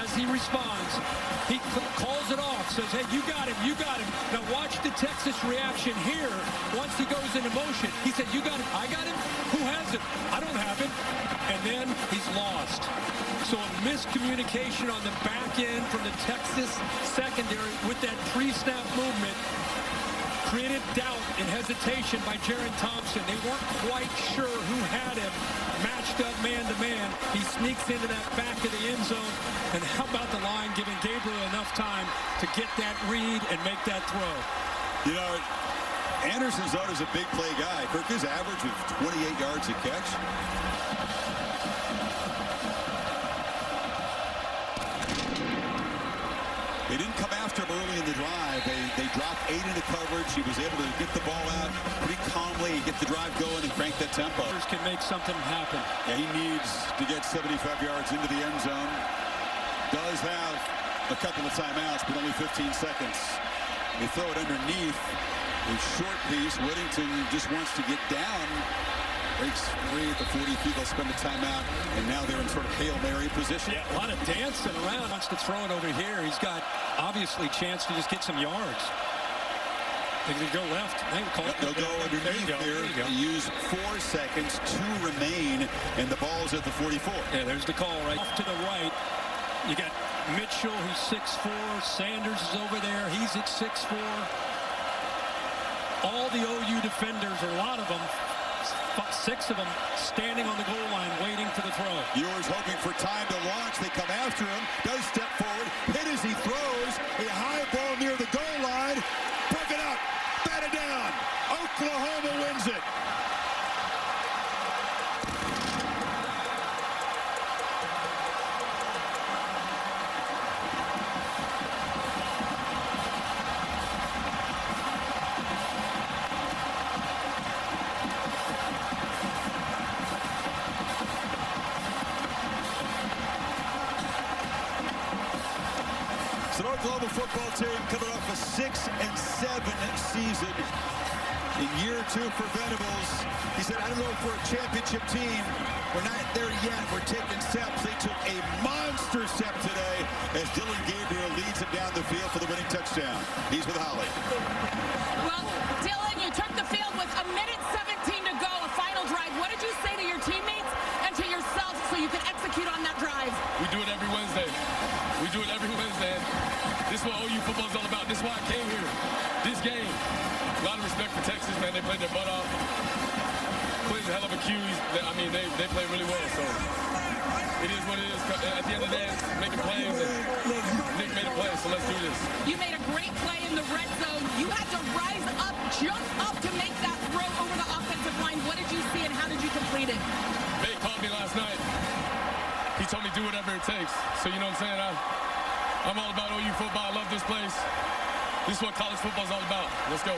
as he responds. He calls it off, says, hey, you got him, you got him. Now watch the Texas reaction here once he goes into motion. He said, you got him, I got him? Who has him? I don't have him. And then he's lost. So a miscommunication on the back end from the Texas secondary with that pre-snap movement created doubt and hesitation by Jaron Thompson. They weren't quite sure who had him matched up man-to-man. He sneaks into that back of the end zone. And how about the line giving Gabriel enough time to get that read and make that throw? You know, Anderson's always a big play guy. Kirk, his average of 28 yards a catch. They didn't come after him early in the drive. They dropped 8 into coverage. He was able to get the ball out pretty calmly, get the drive going, and crank that tempo. Can make something happen. Yeah, he needs to get 75 yards into the end zone. Does have a couple of timeouts, but only 15 seconds. They throw it underneath. A short piece. Whittington just wants to get down. Breaks free at the 40 feet. They'll spend a timeout, and now they're in sort of Hail Mary position. Yeah, a lot of dancing around. Wants to throw it over here. He's got obviously a chance to just get some yards. They can go left. They'll go underneath there. They use 4 seconds to remain, and the ball's at the 44. Yeah, there's the call right off to the right. You got Mitchell, who's 6'4". Sanders is over there. He's at 6'4". All the OU defenders, or a lot of them, 6 of them standing on the goal line waiting for the throw. Ewers hoping for time to launch. They come after him. Does step forward. Hit as he throws. A high ball near the goal line. Pick it up. Bat it down. Oklahoma wins it. It's an Oklahoma football team coming off a 6-7 season. In year 2 for Venables, he said, I don't know if we're a championship team. We're not there yet. We're taking steps. They took a monster step today as Dylan Gabriel leads him down the field for the winning touchdown. He's with Holly. Well, Dylan, you took the field with 1:17 to go, a final drive. What did you say to your teammates and to yourself so you could execute on that drive? We do it every Wednesday. We do it every Wednesday. This is what OU football is all about. This is why I came here. This game. A lot of respect for Texas, man. They played their butt off. plays a hell of a cue. I mean, they play really well, so it is what it is. At the end of the day, it's making plays, and Nick made a play, so let's do this. You made a great play in the red zone. You had to rise up, jump up to make that throw over the offensive line. What did you see and how did you complete it? Bay called me last night. He told me do whatever it takes. So you know what I'm saying? I'm all about OU football. I love this place. This is what college football is all about. Let's go.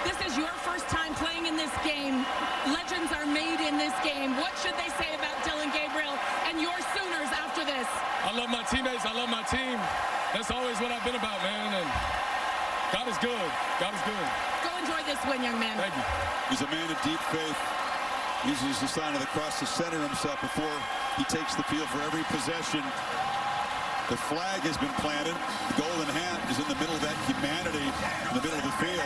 This is your first time playing in this game. Legends are made in this game. What should they say about Dillon Gabriel and your Sooners after this? I love my teammates. I love my team. That's always what I've been about, man. And God is good. God is good. Go enjoy this win, young man. Thank you. He's a man of deep faith. Uses the sign of the cross to center himself before he takes the field for every possession. The flag has been planted. The golden hat is in the middle of that humanity in the middle of the field.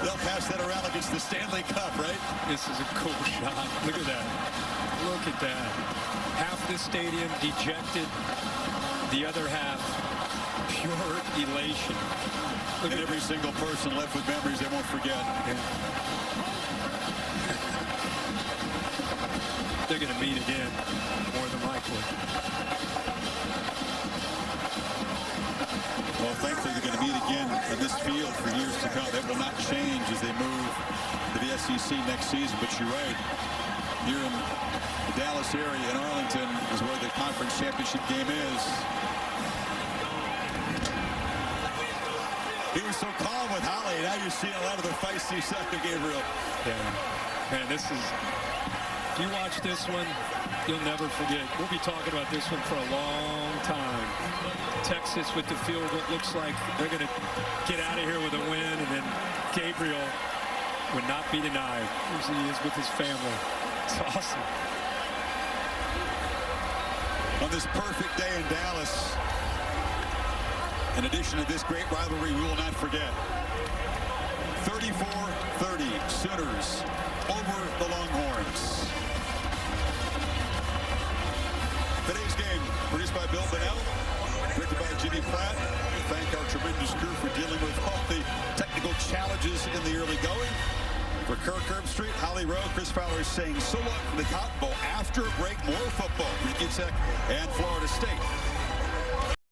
They'll pass that around like it's the Stanley Cup, right? This is a cool shot. Look at that. Look at that. Half the stadium dejected. The other half, pure elation. Look at every single person left with memories they won't forget. Yeah. They're going to meet again, more than likely. Well, thankfully, they're going to meet again in this field for years to come. That will not change as they move to the SEC next season. But you're right. Here in the Dallas area, in Arlington, is where the conference championship game is. He was so calm with Holly. Now you're seeing a lot of the feisty side of Gabriel. Yeah. Man, this is... If you watch this one, you'll never forget. We'll be talking about this one for a long time. Texas with the field, what looks like they're going to get out of here with a win, and then Gabriel would not be denied. As he is with his family. It's awesome. On this perfect day in Dallas, in addition to this great rivalry, we will not forget. 34-30, Sooners over the Longhorns. Today's game, produced by Bill Bennell, directed by Jimmy Platt. We thank our tremendous crew for dealing with all the technical challenges in the early going. For Kirk Herbstreit, Holly Rowe, Chris Fowler saying so long from the Cotton Bowl. After a break, more football. Virginia Tech and Florida State.